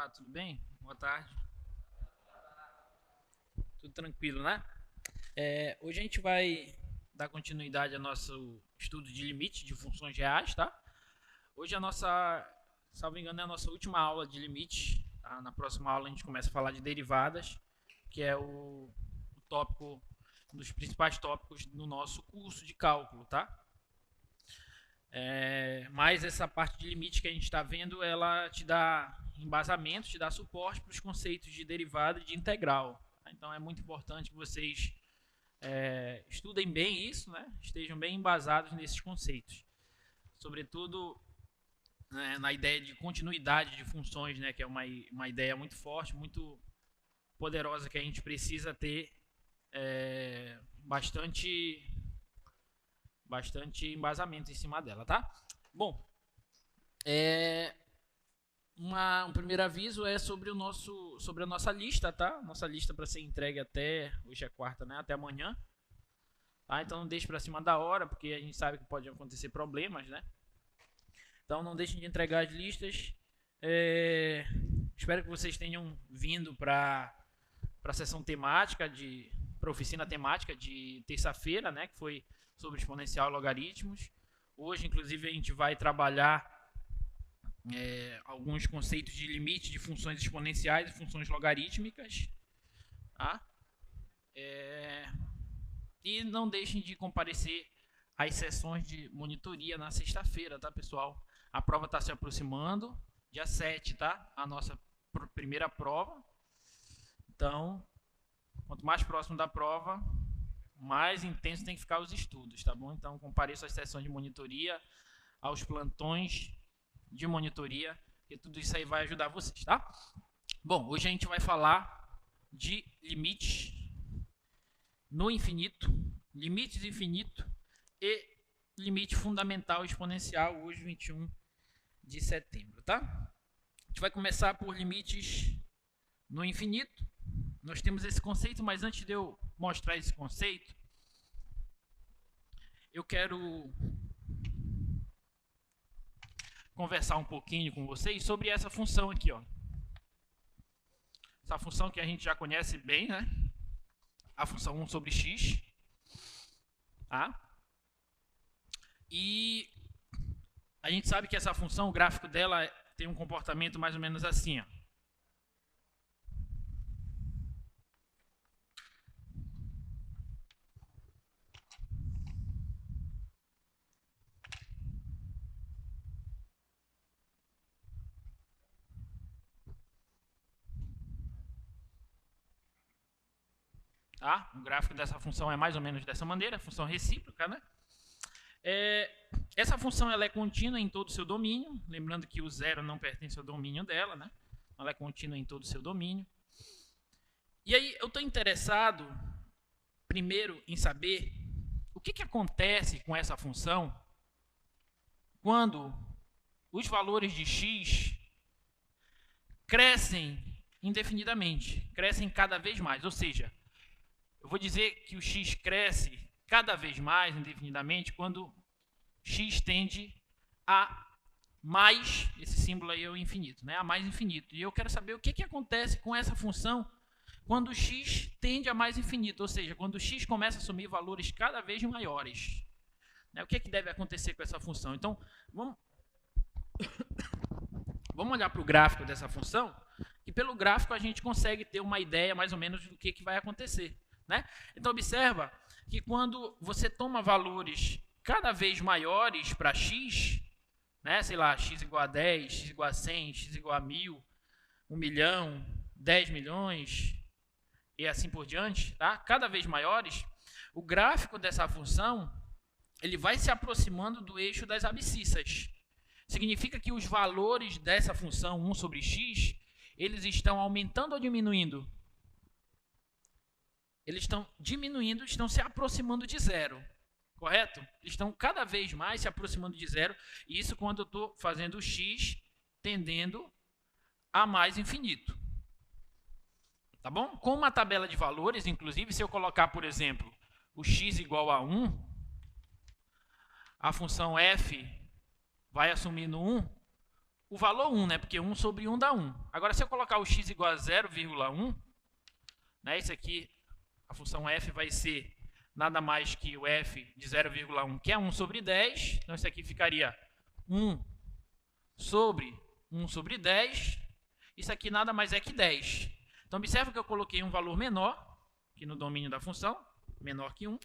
Tá, tudo bem? Boa tarde. Tudo tranquilo, né? Hoje a gente vai dar continuidade ao nosso estudo de limite de funções reais, tá? Hoje a nossa, salvo engano, é a nossa última aula de limite, tá? Na próxima aula a gente começa a falar de derivadas, que é o tópico, um dos principais tópicos do nosso curso de cálculo, tá? Mas essa parte de limite que a gente está vendo, ela te dá embasamento, te dá suporte para os conceitos de derivada e de integral. Tá? Então é muito importante que vocês estudem bem isso, né? Estejam bem embasados nesses conceitos. Sobretudo na ideia de continuidade de funções, né? Que é uma ideia muito forte, muito poderosa, que a gente precisa ter bastante embasamento em cima dela, tá? Bom, um primeiro aviso é sobre a nossa lista, tá? Nossa lista para ser entregue hoje é quarta, né? Até amanhã. Tá? Então não deixe para cima da hora, porque a gente sabe que pode acontecer problemas, né? Então não deixem de entregar as listas. Espero que vocês tenham vindo para a sessão temática para a oficina temática de terça-feira, né? Que foi sobre exponencial e logaritmos. Hoje, inclusive, a gente vai trabalhar alguns conceitos de limite de funções exponenciais e funções logarítmicas. Tá? E não deixem de comparecer às sessões de monitoria na sexta-feira, tá, pessoal? A prova está se aproximando, dia 7, tá? A nossa primeira prova. Então, quanto mais próximo da prova, mais intenso tem que ficar os estudos, tá bom? Então, compareça às sessões de monitoria, aos plantões de monitoria, que tudo isso aí vai ajudar vocês, tá? Bom, hoje a gente vai falar de limites no infinito, limites infinito e limite fundamental exponencial, hoje 21 de setembro, tá? A gente vai começar por limites no infinito. Nós temos esse conceito, mas antes de eu mostrar esse conceito, eu quero conversar um pouquinho com vocês sobre essa função aqui, ó. Essa função que a gente já conhece bem, né? A função 1 sobre x. Tá? E a gente sabe que essa função, o gráfico dela tem um comportamento mais ou menos assim, ó. Tá? O gráfico dessa função é mais ou menos dessa maneira, função recíproca, né? Essa função ela é contínua em todo o seu domínio, lembrando que o zero não pertence ao domínio dela, né? Ela é contínua em todo o seu domínio. E aí eu estou interessado, primeiro, em saber o que acontece com essa função quando os valores de x crescem indefinidamente, crescem cada vez mais, ou seja, eu vou dizer que o x cresce cada vez mais indefinidamente quando x tende a mais, esse símbolo aí é o infinito, né? A mais infinito. E eu quero saber o que acontece com essa função quando x tende a mais infinito, ou seja, quando x começa a assumir valores cada vez maiores. Né? O que deve acontecer com essa função? Então, vamos olhar para o gráfico dessa função, e pelo gráfico a gente consegue ter uma ideia mais ou menos do que vai acontecer. Né? Então, observa que quando você toma valores cada vez maiores para x, né? Sei lá, x igual a 10, x igual a 100, x igual a 1000, 1 milhão, 10 milhões e assim por diante, tá? Cada vez maiores, o gráfico dessa função ele vai se aproximando do eixo das abscissas. Significa que os valores dessa função 1 sobre x, eles estão aumentando ou diminuindo? Eles estão diminuindo, estão se aproximando de zero, correto? Estão cada vez mais se aproximando de zero, e isso quando eu estou fazendo x tendendo a mais infinito. Tá bom? Com uma tabela de valores, inclusive, se eu colocar, por exemplo, o x igual a 1, a função f vai assumir no 1 o valor 1, né? Porque 1 sobre 1 dá 1. Agora, se eu colocar o x igual a 0,1, né? Isso aqui, a função f vai ser nada mais que o f de 0,1, que é 1 sobre 10. Então, isso aqui ficaria 1 sobre 1 sobre 10. Isso aqui nada mais é que 10. Então, observa que eu coloquei um valor menor, aqui no domínio da função, menor que 1.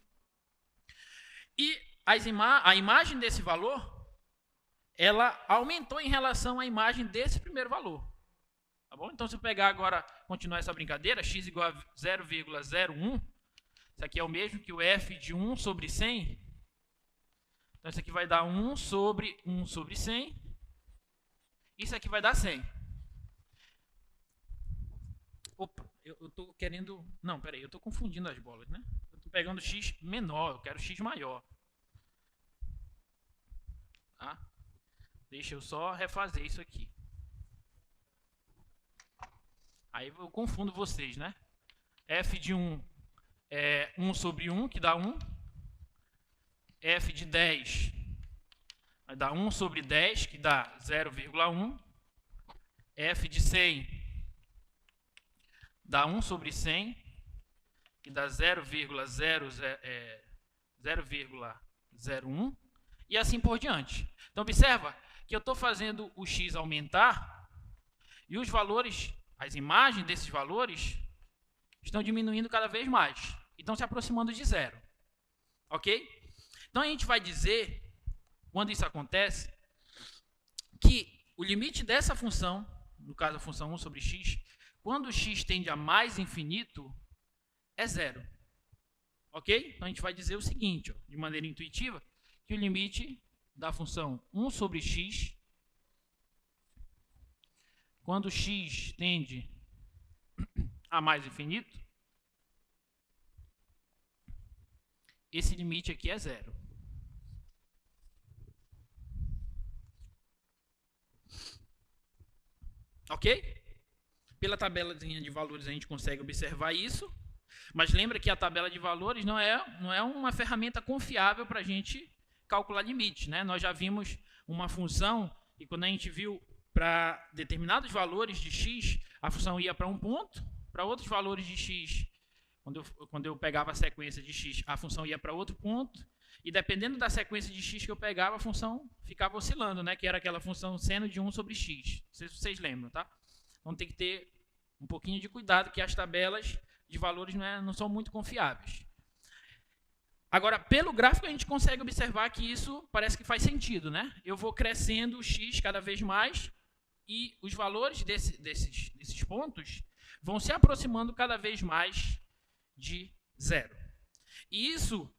E a imagem desse valor, ela aumentou em relação à imagem desse primeiro valor. Tá bom? Então, se eu pegar agora, continuar essa brincadeira, x igual a 0,01, isso aqui é o mesmo que o f de 1 sobre 100. Então, isso aqui vai dar 1 sobre 100. Isso aqui vai dar 100. Opa, eu estou querendo... Não, peraí, eu estou confundindo as bolas, né? Eu estou pegando x menor, eu quero x maior. Tá? Deixa eu só refazer isso aqui. Aí eu confundo vocês, né? F de 1 é 1 sobre 1, que dá 1. F de 10 vai dar 1 sobre 10, que dá 0,1. F de 100 dá 1 sobre 100, que dá 0,01. E assim por diante. Então, observa que eu estou fazendo o x aumentar e os valores, as imagens desses valores, estão diminuindo cada vez mais. E estão se aproximando de zero. Ok? Então, a gente vai dizer, quando isso acontece, que o limite dessa função, no caso a função 1 sobre x, quando x tende a mais infinito, é zero. Ok? Então, a gente vai dizer o seguinte, ó, de maneira intuitiva, que o limite da função 1 sobre x, quando x tende a mais infinito, esse limite aqui é zero. Ok? Pela tabelazinha de valores a gente consegue observar isso, mas lembra que a tabela de valores não é uma ferramenta confiável para a gente calcular limites, né? Nós já vimos uma função e quando a gente viu para determinados valores de x, a função ia para um ponto, para outros valores de x, quando eu pegava a sequência de x, a função ia para outro ponto, e dependendo da sequência de x que eu pegava, a função ficava oscilando, né? Que era aquela função seno de 1 sobre x. Não sei se vocês lembram, tá? Então tem que ter um pouquinho de cuidado, que as tabelas de valores não são muito confiáveis. Agora, pelo gráfico, a gente consegue observar que isso parece que faz sentido, né? Eu vou crescendo o x cada vez mais e os valores desses pontos vão se aproximando cada vez mais de zero. E isso,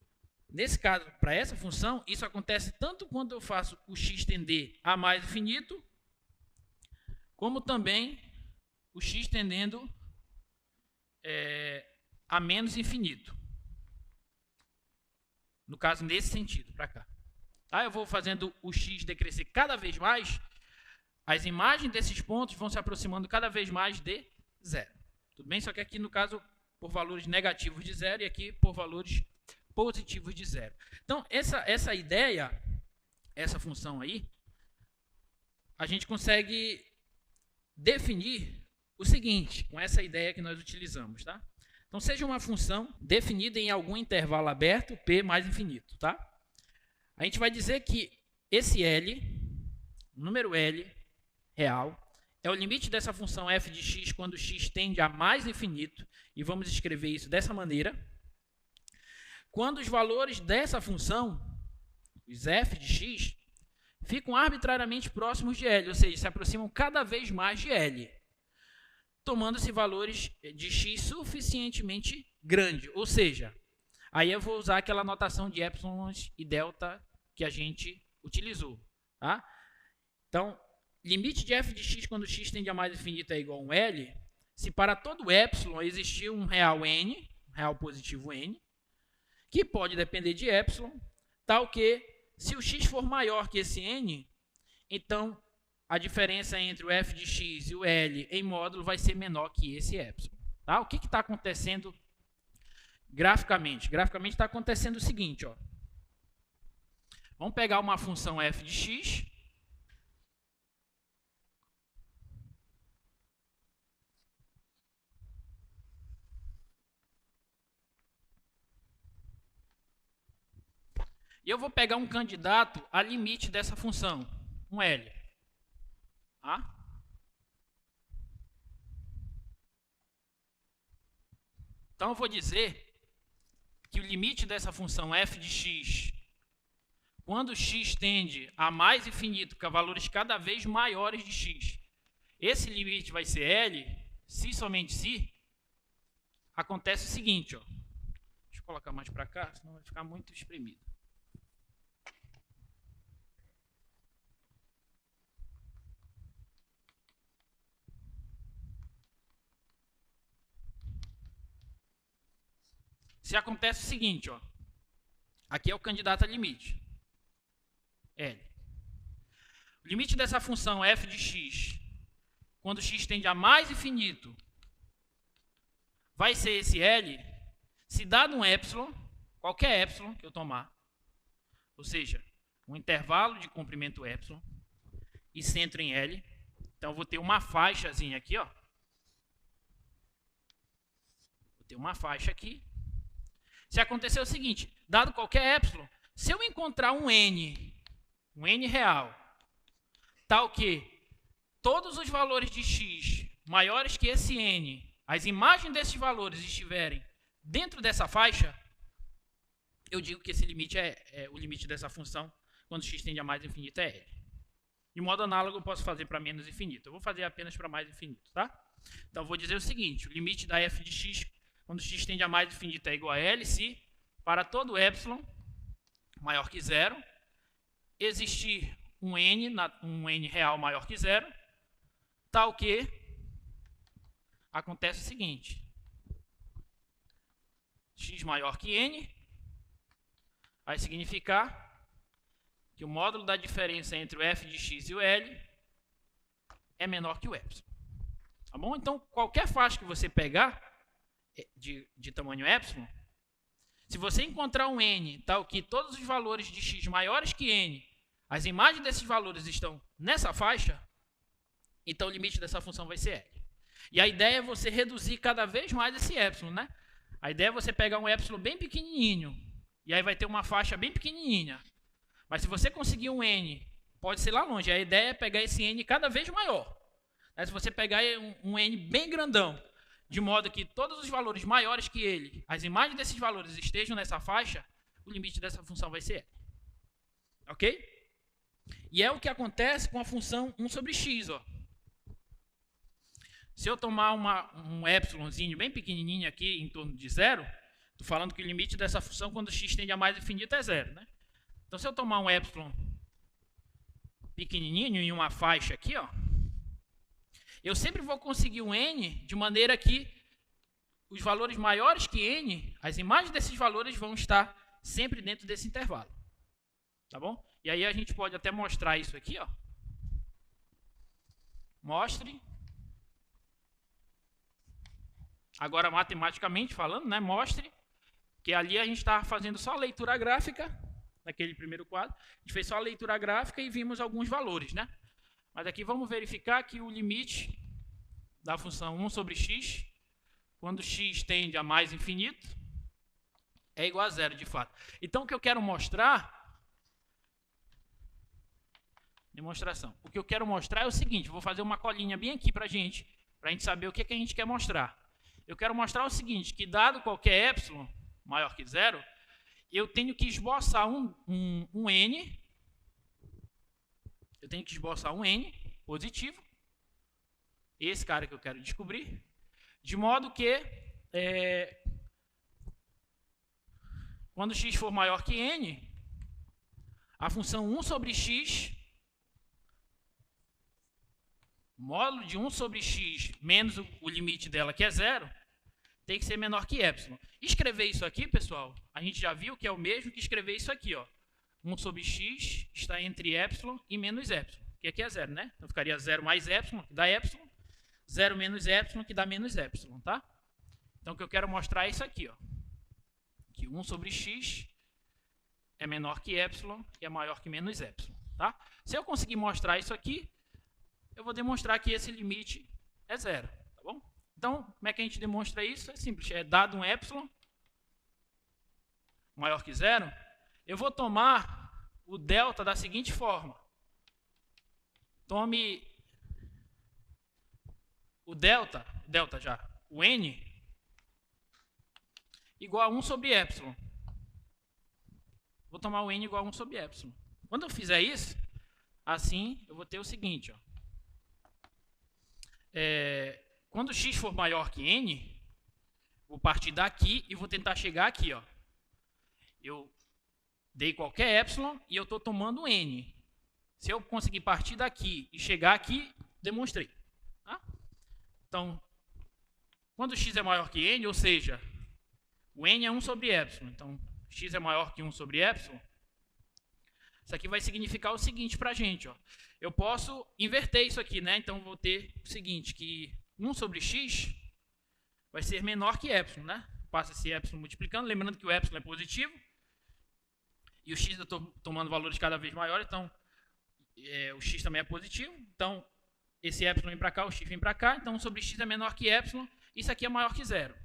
nesse caso, para essa função, isso acontece tanto quando eu faço o x tender a mais infinito, como também o x tendendo a menos infinito. No caso, nesse sentido, para cá. Tá? Eu vou fazendo o x decrescer cada vez mais, as imagens desses pontos vão se aproximando cada vez mais de zero. Tudo bem? Só que aqui, no caso, por valores negativos de zero e aqui por valores positivos de zero. Então, essa ideia, essa função aí, a gente consegue definir o seguinte, com essa ideia que nós utilizamos, tá? Então, seja uma função definida em algum intervalo aberto, p mais infinito, tá? A gente vai dizer que esse L, o número L real, é o limite dessa função f de x quando x tende a mais infinito, e vamos escrever isso dessa maneira. Quando os valores dessa função, os f de x, ficam arbitrariamente próximos de L, ou seja, se aproximam cada vez mais de L, tomando-se valores de x suficientemente grande, ou seja, aí eu vou usar aquela notação de epsilons e delta que a gente utilizou. Tá? Então, limite de f de x quando x tende a mais infinito é igual a um L, se para todo epsilon existir um real n, um real positivo n, que pode depender de epsilon, tal que, se o x for maior que esse n, então a diferença entre o f de x e o L em módulo vai ser menor que esse epsilon. Tá? O que está acontecendo graficamente? Graficamente está acontecendo o seguinte, ó. Vamos pegar uma função f de x E eu vou pegar um candidato a limite dessa função, um L. Tá? Então eu vou dizer que o limite dessa função f de x, quando x tende a mais infinito, que a valores cada vez maiores de x, esse limite vai ser L, se somente se, acontece o seguinte, ó. Deixa eu colocar mais para cá, senão vai ficar muito espremido. Se acontece o seguinte, ó, aqui é o candidato a limite, L. O limite dessa função f de x, quando x tende a mais infinito, vai ser esse L, se dado um epsilon, qualquer epsilon que eu tomar, ou seja, um intervalo de comprimento epsilon, e centro em L, então eu vou ter uma faixazinha aqui, ó. Vou ter uma faixa aqui. Se acontecer o seguinte, dado qualquer epsilon, se eu encontrar um n real, tal que todos os valores de x maiores que esse n, as imagens desses valores estiverem dentro dessa faixa, eu digo que esse limite é o limite dessa função, quando x tende a mais infinito é L. De modo análogo, eu posso fazer para menos infinito. Eu vou fazer apenas para mais infinito, tá? Então, eu vou dizer o seguinte, o limite da f de x, quando x tende a mais infinito é igual a L, se para todo epsilon maior que zero, existir um n real maior que zero, tal que acontece o seguinte, x maior que n vai significar que o módulo da diferença entre o f de x e o L é menor que o epsilon. Tá bom? Então, qualquer faixa que você pegar de tamanho epsilon, se você encontrar um n tal que todos os valores de x maiores que n, as imagens desses valores estão nessa faixa, então o limite dessa função vai ser L. E a ideia é você reduzir cada vez mais esse epsilon, né? A ideia é você pegar um epsilon bem pequenininho, e aí vai ter uma faixa bem pequenininha. Mas se você conseguir um n, pode ser lá longe, a ideia é pegar esse n cada vez maior. Se você pegar um n bem grandão, de modo que todos os valores maiores que ele, as imagens desses valores estejam nessa faixa, o limite dessa função vai ser L. Ok? E é o que acontece com a função 1 sobre x. Ó. Se eu tomar um epsilonzinho bem pequenininho aqui, em torno de zero, estou falando que o limite dessa função, quando x tende a mais infinito, é zero. Né? Então, se eu tomar um epsilon pequenininho em uma faixa aqui, ó, eu sempre vou conseguir um n de maneira que os valores maiores que n, as imagens desses valores vão estar sempre dentro desse intervalo. Tá bom? E aí a gente pode até mostrar isso aqui, ó. Mostre. Agora, matematicamente falando, né, mostre que ali a gente está fazendo só a leitura gráfica, naquele primeiro quadro. A gente fez só a leitura gráfica e vimos alguns valores, né? Mas aqui vamos verificar que o limite da função 1 sobre x, quando x tende a mais infinito, é igual a zero, de fato. Então, o que eu quero mostrar... Demonstração. O que eu quero mostrar é o seguinte, vou fazer uma colinha bem aqui para a gente saber o que a gente quer mostrar. Eu quero mostrar o seguinte, que dado qualquer epsilon maior que zero, eu tenho que esboçar um n, eu tenho que esboçar um n positivo, esse cara que eu quero descobrir, de modo que quando x for maior que n, a função 1 sobre x, módulo de 1 sobre x menos o limite dela, que é zero, tem que ser menor que epsilon. Escrever isso aqui, pessoal, a gente já viu que é o mesmo que escrever isso aqui, ó. 1 sobre x está entre epsilon e menos epsilon, que aqui é zero, né? Então ficaria 0 mais epsilon, que dá epsilon, 0 menos epsilon, que dá menos epsilon, tá? Então o que eu quero mostrar é isso aqui, ó. Que 1 sobre x é menor que epsilon e é maior que menos epsilon, tá? Se eu conseguir mostrar isso aqui, eu vou demonstrar que esse limite é zero, tá bom? Então, como é que a gente demonstra isso? É simples, é dado um epsilon maior que zero, Eu vou tomar o delta da seguinte forma. Tome o delta já, o n, igual a 1 sobre epsilon. Vou tomar o n igual a 1 sobre epsilon. Quando eu fizer isso, assim, eu vou ter o seguinte, ó. Quando x for maior que n, vou partir daqui e vou tentar chegar aqui, ó. Eu dei qualquer epsilon e eu estou tomando n. Se eu conseguir partir daqui e chegar aqui, demonstrei. Tá? Então, quando x é maior que n, ou seja, o n é 1 sobre epsilon. Então, x é maior que 1 sobre epsilon. Isso aqui vai significar o seguinte para a gente. Ó. Eu posso inverter isso aqui, né? Então, vou ter o seguinte, que 1 sobre x vai ser menor que epsilon, né? Passa esse epsilon multiplicando, lembrando que o epsilon é positivo. E o x eu estou tomando valores cada vez maiores, então o x também é positivo. Então, esse epsilon vem para cá, o x vem para cá. Então, 1 sobre x é menor que epsilon. Isso aqui é maior que zero.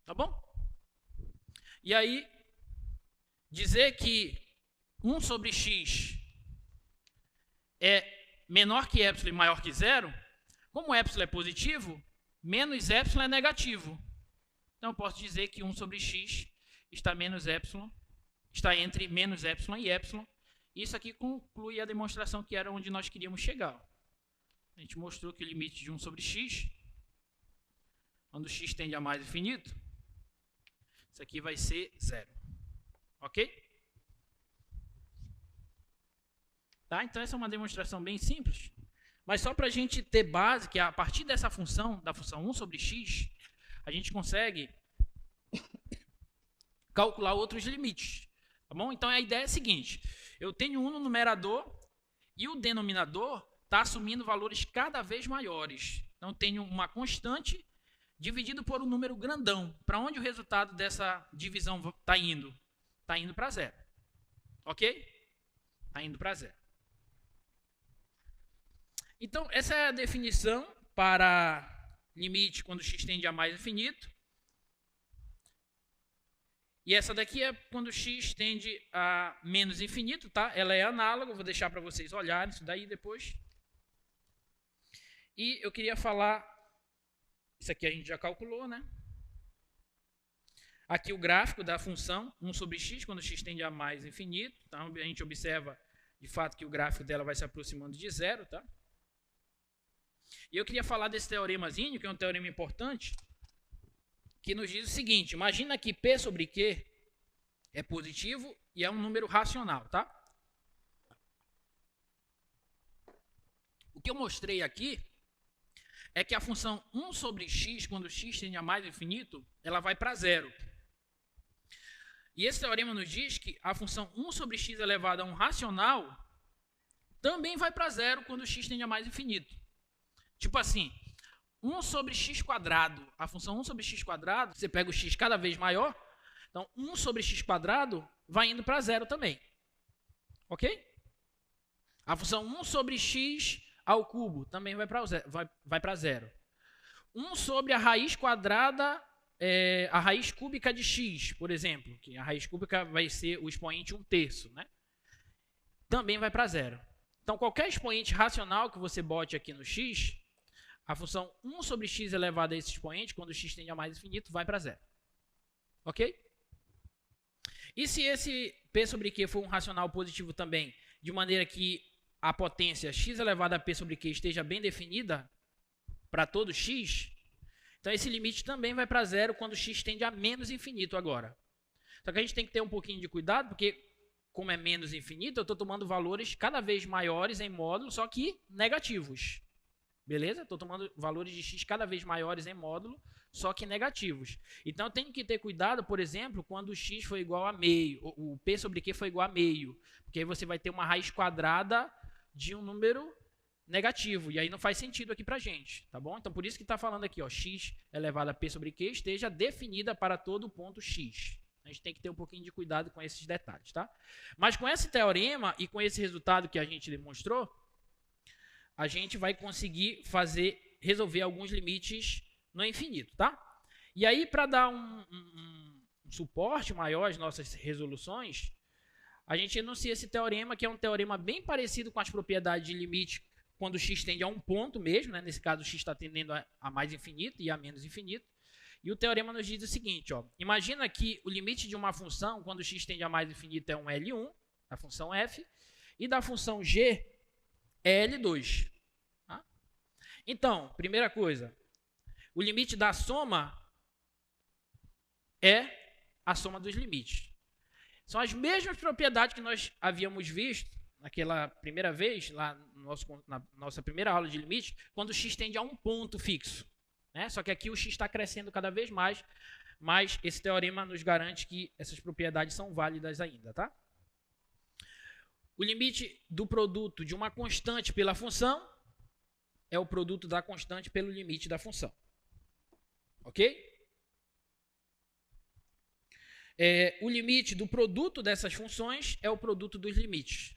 Tá bom? E aí, dizer que 1 sobre x é menor que epsilon e maior que zero, como epsilon é positivo, menos epsilon é negativo. Então, eu posso dizer que 1 sobre x está entre menos epsilon e epsilon. Isso aqui conclui a demonstração que era onde nós queríamos chegar. A gente mostrou que o limite de 1 sobre x, quando x tende a mais infinito, isso aqui vai ser zero. Ok? Tá? Então, essa é uma demonstração bem simples. Mas só para a gente ter base, que a partir dessa função, da função 1 sobre x, a gente consegue calcular outros limites. Tá bom? Então, a ideia é a seguinte. Eu tenho 1 no numerador e o denominador está assumindo valores cada vez maiores. Então, eu tenho uma constante dividido por um número grandão. Para onde o resultado dessa divisão está indo? Está indo para zero. Ok? Está indo para zero. Então, essa é a definição para limite quando x tende a mais infinito. E essa daqui é quando x tende a menos infinito, tá? Ela é análoga, vou deixar para vocês olharem isso daí depois. E eu queria falar, isso aqui a gente já calculou, né? Aqui o gráfico da função 1 sobre x, quando x tende a mais infinito. Então, a gente observa, de fato, que o gráfico dela vai se aproximando de zero, tá? E eu queria falar desse teoremazinho, que é um teorema importante, que nos diz o seguinte: imagina que P sobre Q é positivo e é um número racional, tá? O que eu mostrei aqui é que a função 1 sobre x, quando x tende a mais infinito, ela vai para zero. E esse teorema nos diz que a função 1 sobre x elevado a um racional também vai para zero quando x tende a mais infinito. Tipo assim, 1 sobre x quadrado, a função 1 sobre x quadrado, você pega o x cada vez maior, então 1 sobre x quadrado vai indo para zero também. Ok? A função 1 sobre x ao cubo também vai para zero. 1 sobre a raiz quadrada, a raiz cúbica de x, por exemplo, que a raiz cúbica vai ser o expoente 1/3, né? Também vai para zero. Então, qualquer expoente racional que você bote aqui no x, a função 1 sobre x elevado a esse expoente, quando x tende a mais infinito, vai para zero. Ok? E se esse P sobre Q for um racional positivo também, de maneira que a potência x elevado a P sobre Q esteja bem definida para todo x, então esse limite também vai para zero quando x tende a menos infinito agora. Só que a gente tem que ter um pouquinho de cuidado, porque como é menos infinito, eu estou tomando valores cada vez maiores em módulo, só que negativos. Beleza? Estou tomando valores de x cada vez maiores em módulo, só que negativos. Então, eu tenho que ter cuidado, por exemplo, quando o x for igual a meio, o P sobre Q for igual a meio, porque aí você vai ter uma raiz quadrada de um número negativo, e aí não faz sentido aqui pra gente, tá bom? Então, por isso que está falando aqui, ó, x elevado a P sobre Q esteja definida para todo o ponto x. A gente tem que ter um pouquinho de cuidado com esses detalhes, tá? Mas com esse teorema e com esse resultado que a gente demonstrou, a gente vai conseguir resolver alguns limites no infinito, tá? E aí, para dar um suporte maior às nossas resoluções, a gente enuncia esse teorema, que é um teorema bem parecido com as propriedades de limite quando o x tende a um ponto mesmo, né? Nesse caso o x está tendendo a mais infinito e a menos infinito. E o teorema nos diz o seguinte, ó, imagina que o limite de uma função, quando o x tende a mais infinito, é um L1, da função f, e da função g é L2. Tá? Então, primeira coisa, o limite da soma é a soma dos limites. São as mesmas propriedades que nós havíamos visto naquela primeira vez, lá na nossa primeira aula de limite, quando o x tende a um ponto fixo. Né? Só que aqui o x está crescendo cada vez mais, mas esse teorema nos garante que essas propriedades são válidas ainda. Tá? O limite do produto de uma constante pela função é o produto da constante pelo limite da função. Ok? O limite do produto dessas funções é o produto dos limites.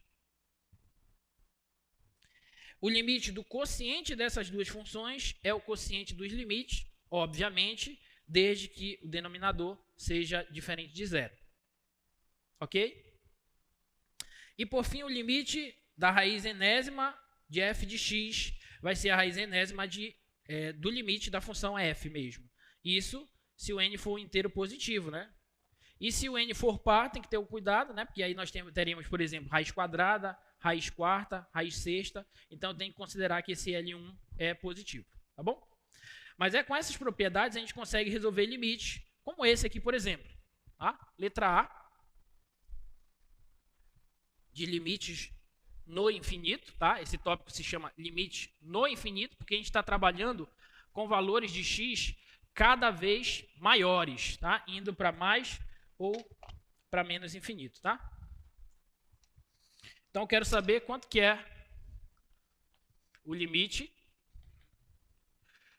O limite do quociente dessas duas funções é o quociente dos limites, obviamente, desde que o denominador seja diferente de zero. Ok? E, por fim, o limite da raiz enésima de f de x vai ser a raiz enésima do limite da função f mesmo. Isso se o n for um inteiro positivo, né? E se o n for par, tem que ter o cuidado, né? Porque aí nós teremos, por exemplo, raiz quadrada, raiz quarta, raiz sexta. Então, tem que considerar que esse L1 é positivo, tá bom? Mas com essas propriedades a gente consegue resolver limites, como esse aqui, por exemplo. Tá? Letra A, de limites no infinito. Tá? Esse tópico se chama limite no infinito, porque a gente está trabalhando com valores de x cada vez maiores, tá? Indo para mais ou para menos infinito, tá? Então, eu quero saber quanto que é o limite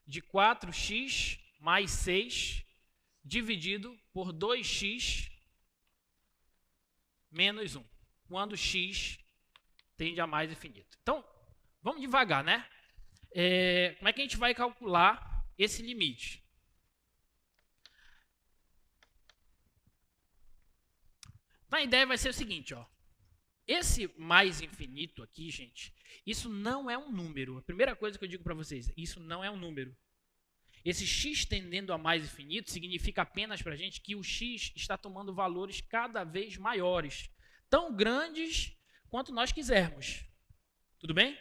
de 4x mais 6 dividido por 2x menos 1, quando x tende a mais infinito. Então, vamos devagar, né? Como é que a gente vai calcular esse limite? Então, a ideia vai ser o seguinte, ó. Esse mais infinito aqui, gente, isso não é um número. A primeira coisa que eu digo para vocês, isso não é um número. Esse x tendendo a mais infinito significa apenas para a gente que o x está tomando valores cada vez maiores, tão grandes quanto nós quisermos. Tudo bem?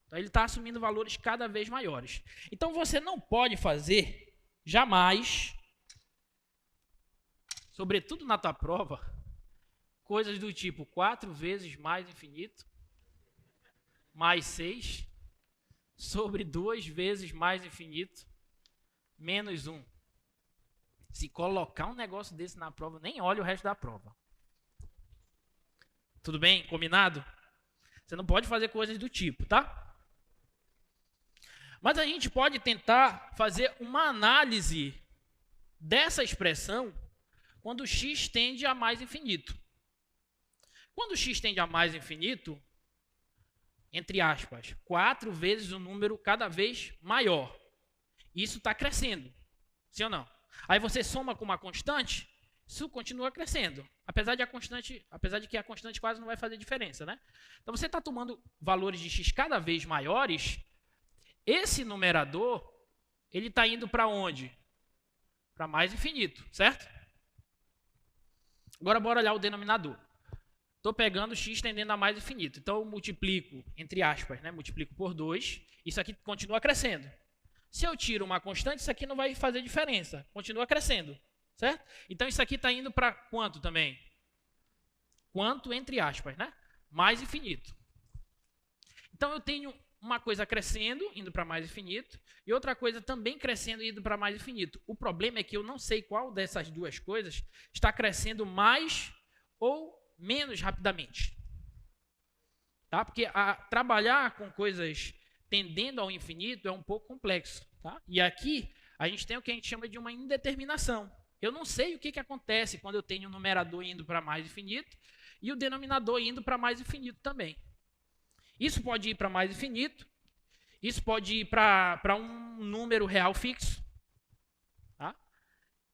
Então, ele está assumindo valores cada vez maiores. Então, você não pode fazer, jamais, sobretudo na tua prova, coisas do tipo 4 vezes mais infinito, mais 6, sobre 2 vezes mais infinito, menos 1. Se colocar um negócio desse na prova, nem olha o resto da prova. Tudo bem? Combinado? Você não pode fazer coisas do tipo, tá? Mas a gente pode tentar fazer uma análise dessa expressão quando x tende a mais infinito. Quando x tende a mais infinito, entre aspas, 4 vezes um número cada vez maior. Isso está crescendo, sim ou não? Aí você soma com uma constante, isso continua crescendo. Apesar de que a constante quase não vai fazer diferença, né? Então você está tomando valores de x cada vez maiores, esse numerador, ele está indo para onde? Para mais infinito, certo? Agora bora olhar o denominador. Estou pegando x tendendo a mais infinito. Então, eu multiplico, entre aspas, né? Multiplico por 2. Isso aqui continua crescendo. Se eu tiro uma constante, isso aqui não vai fazer diferença. Continua crescendo. Certo? Então, isso aqui está indo para quanto também? Quanto, entre aspas, né? Mais infinito. Então, eu tenho uma coisa crescendo, indo para mais infinito, e outra coisa também crescendo, indo para mais infinito. O problema é que eu não sei qual dessas duas coisas está crescendo mais ou menos rapidamente. Tá? Porque trabalhar com coisas tendendo ao infinito é um pouco complexo. Tá? E aqui a gente tem o que a gente chama de uma indeterminação. Eu não sei o que acontece quando eu tenho o numerador indo para mais infinito e o denominador indo para mais infinito também. Isso pode ir para mais infinito, isso pode ir para um número real fixo. Tá?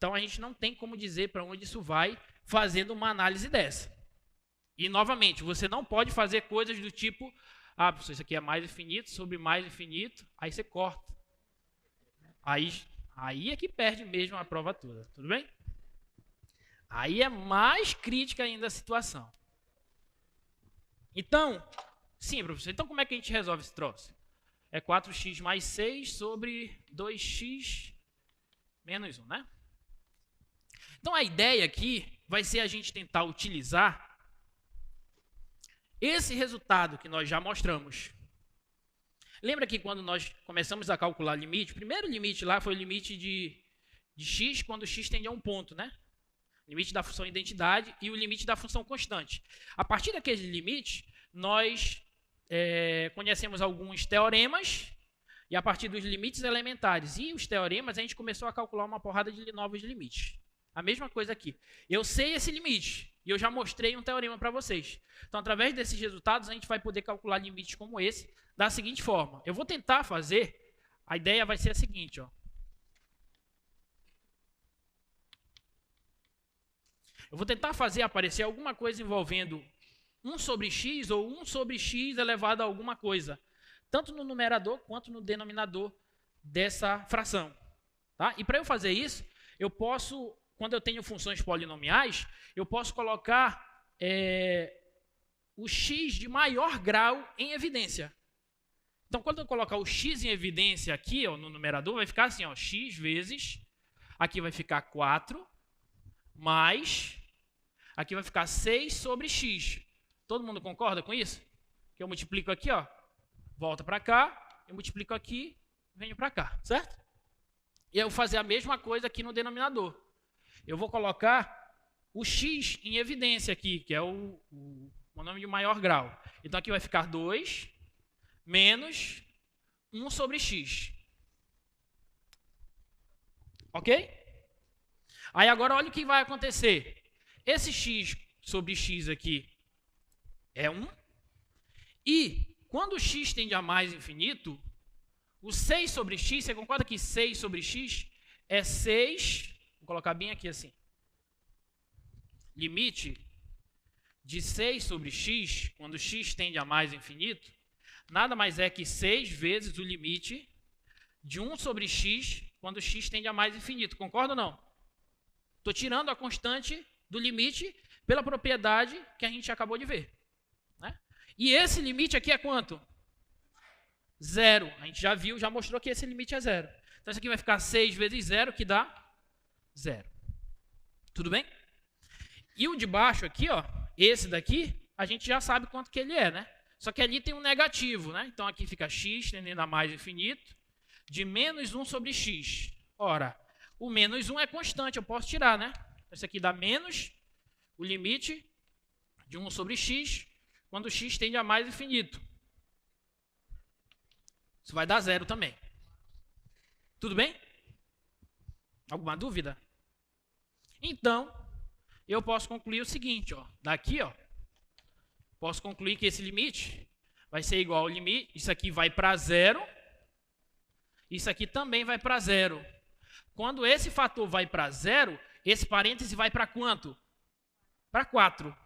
Então, a gente não tem como dizer para onde isso vai fazendo uma análise dessa. E, novamente, você não pode fazer coisas do tipo, professor, isso aqui é mais infinito sobre mais infinito, aí você corta. Aí é que perde mesmo a prova toda, tudo bem? Aí é mais crítica ainda a situação. Então, sim, professor, então como é que a gente resolve esse troço? É 4x mais 6 sobre 2x menos 1, né? Então, a ideia aqui vai ser a gente tentar utilizar esse resultado que nós já mostramos. Lembra que quando nós começamos a calcular limite, o primeiro limite lá foi o limite de x quando x tende a um ponto, né? Limite da função identidade e o limite da função constante. A partir daquele limite, nós conhecemos alguns teoremas e a partir dos limites elementares e os teoremas, a gente começou a calcular uma porrada de novos limites. A mesma coisa aqui. Eu sei esse limite e eu já mostrei um teorema para vocês. Então, através desses resultados, a gente vai poder calcular limites como esse da seguinte forma. Eu vou tentar fazer, a ideia vai ser a seguinte, ó. Eu vou tentar fazer aparecer alguma coisa envolvendo 1 sobre x ou 1 sobre x elevado a alguma coisa, tanto no numerador quanto no denominador dessa fração. Tá? E para eu fazer isso, eu posso, quando eu tenho funções polinomiais, eu posso colocar o x de maior grau em evidência. Então, quando eu colocar o x em evidência aqui, ó, no numerador, vai ficar assim, ó, x vezes, aqui vai ficar 4, mais, aqui vai ficar 6 sobre x. Todo mundo concorda com isso? Que eu multiplico aqui, ó, volta para cá, eu multiplico aqui, venho para cá, certo? E eu vou fazer a mesma coisa aqui no denominador. Eu vou colocar o x em evidência aqui, que é o nome de maior grau. Então, aqui vai ficar 2 menos 1 sobre x. Ok? Aí, agora, olha o que vai acontecer. Esse x sobre x aqui é 1. E, quando o x tende a mais infinito, o 6 sobre x, você concorda que 6 sobre x é 6, vou colocar bem aqui assim, limite de 6 sobre x, quando x tende a mais infinito, nada mais é que 6 vezes o limite de 1 sobre x, quando x tende a mais infinito. Concorda ou não? Estou tirando a constante do limite pela propriedade que a gente acabou de ver. Né? E esse limite aqui é quanto? 0. A gente já viu, já mostrou que esse limite é 0. Então, isso aqui vai ficar 6 vezes 0, que dá 0. Tudo bem? E o de baixo aqui, ó, esse daqui, a gente já sabe quanto que ele é, né? Só que ali tem um negativo, né? Então, aqui fica x tendendo a mais infinito, de menos 1 sobre x. Ora, o menos 1 é constante, eu posso tirar, né? Esse aqui dá menos o limite de 1 sobre x, quando x tende a mais infinito. Isso vai dar 0 também. Tudo bem? Alguma dúvida? Então, eu posso concluir o seguinte, ó. Daqui, ó, posso concluir que esse limite vai ser igual ao limite, isso aqui vai para 0, isso aqui também vai para 0. Quando esse fator vai para 0, esse parêntese vai para quanto? Para 4.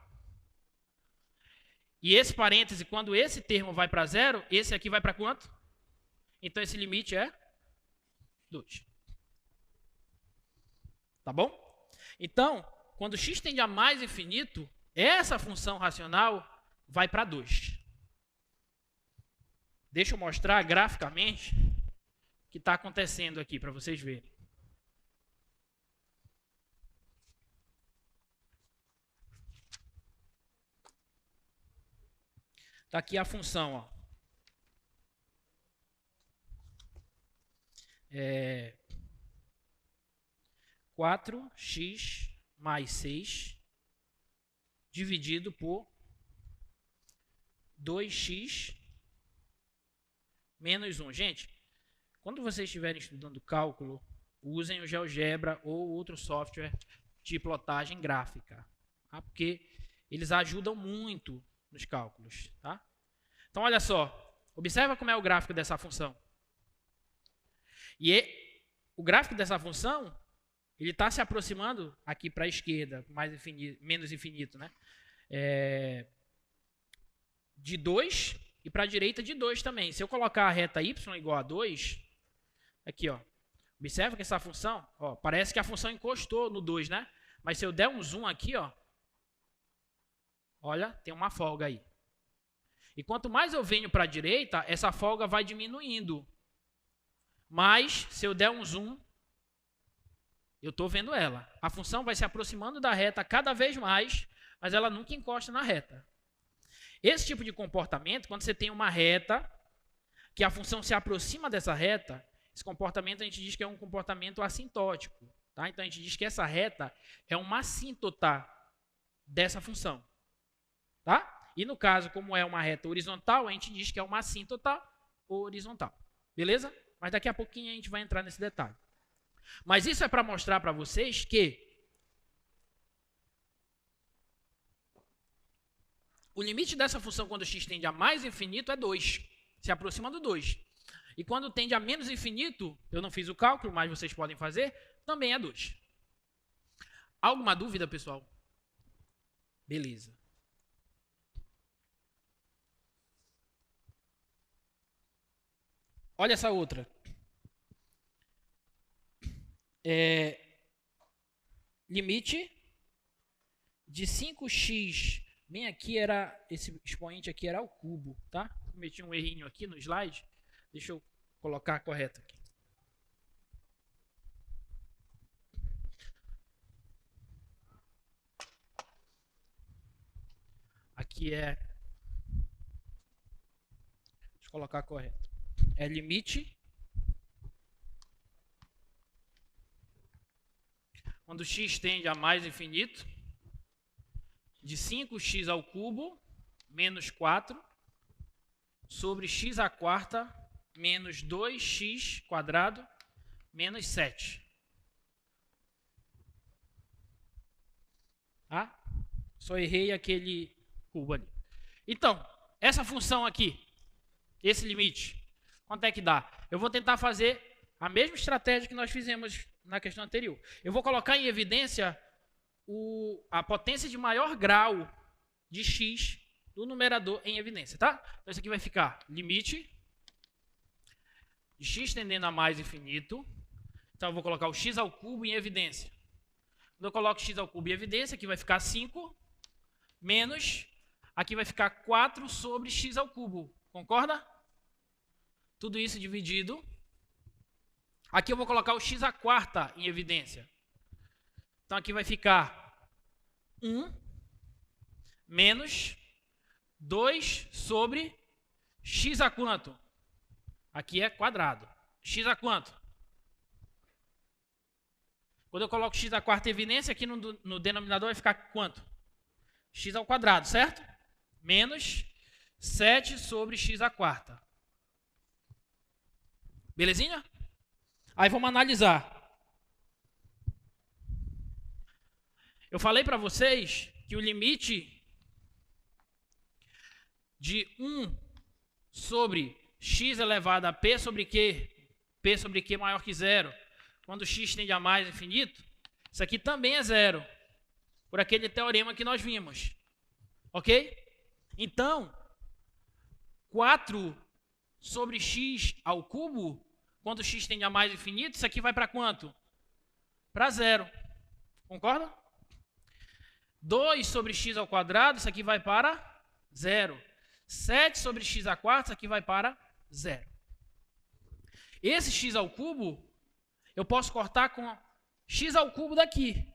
E esse parêntese, quando esse termo vai para 0, esse aqui vai para quanto? Então, esse limite é 2. Tá bom? Então, quando x tende a mais infinito, essa função racional vai para 2. Deixa eu mostrar graficamente o que está acontecendo aqui, para vocês verem. Está aqui a função, ó. 4x mais 6 dividido por 2x menos 1. Gente, quando vocês estiverem estudando cálculo, usem o GeoGebra ou outro software de plotagem gráfica, tá? Porque eles ajudam muito nos cálculos. Tá? Então, olha só, observa como é o gráfico dessa função. E o gráfico dessa função ele está se aproximando aqui para a esquerda, mais infinito, menos infinito, né? De 2 e para a direita de 2 também. Se eu colocar a reta y igual a 2, aqui, ó, observa que essa função, ó, parece que a função encostou no 2, né? Mas se eu der um zoom aqui, ó, olha, tem uma folga aí. E quanto mais eu venho para a direita, essa folga vai diminuindo. Mas, se eu der um zoom, eu estou vendo ela. A função vai se aproximando da reta cada vez mais, mas ela nunca encosta na reta. Esse tipo de comportamento, quando você tem uma reta, que a função se aproxima dessa reta, esse comportamento a gente diz que é um comportamento assintótico. Tá? Então, a gente diz que essa reta é uma assíntota dessa função. Tá? E no caso, como é uma reta horizontal, a gente diz que é uma assíntota horizontal. Beleza? Mas daqui a pouquinho a gente vai entrar nesse detalhe. Mas isso é para mostrar para vocês que o limite dessa função quando x tende a mais infinito é 2. Se aproxima do 2. E quando tende a menos infinito, eu não fiz o cálculo, mas vocês podem fazer, também é 2. Alguma dúvida, pessoal? Beleza. Olha essa outra. Limite de 5x, bem aqui era, esse expoente aqui era o cubo, tá? Cometi um errinho aqui no slide, deixa eu colocar correto aqui. Aqui deixa eu colocar correto. É limite quando x tende a mais infinito, de 5x ao cubo, menos 4, sobre x à quarta, menos 2x quadrado, menos 7. Tá? Só errei aquele cubo ali. Então, essa função aqui, esse limite, quanto é que dá? Eu vou tentar fazer a mesma estratégia que nós fizemos na questão anterior. Eu vou colocar em evidência a potência de maior grau de x do numerador em evidência, tá? Então, isso aqui vai ficar limite de x tendendo a mais infinito. Então, eu vou colocar o x ao cubo em evidência. Quando eu coloco x ao cubo em evidência, aqui vai ficar 5 menos, aqui vai ficar 4 sobre x ao cubo. Concorda? Tudo isso dividido. Aqui eu vou colocar o x à quarta em evidência. Então, aqui vai ficar 1 menos 2 sobre x a quanto? Aqui é quadrado. X a quanto? Quando eu coloco x à quarta em evidência, aqui no denominador vai ficar quanto? X ao quadrado, certo? Menos 7 sobre x à quarta. Belezinha? Aí vamos analisar. Eu falei para vocês que o limite de 1 sobre x elevado a p sobre q maior que 0, quando x tende a mais infinito, isso aqui também é 0, por aquele teorema que nós vimos. Ok? Então, 4 sobre x ao cubo, quando x tende a mais infinito, isso aqui vai para quanto? Para 0. Concorda? 2 sobre x ao quadrado, isso aqui vai para 0. 7 sobre x à quarta, isso aqui vai para 0. Esse x ao cubo, eu posso cortar com x ao cubo daqui.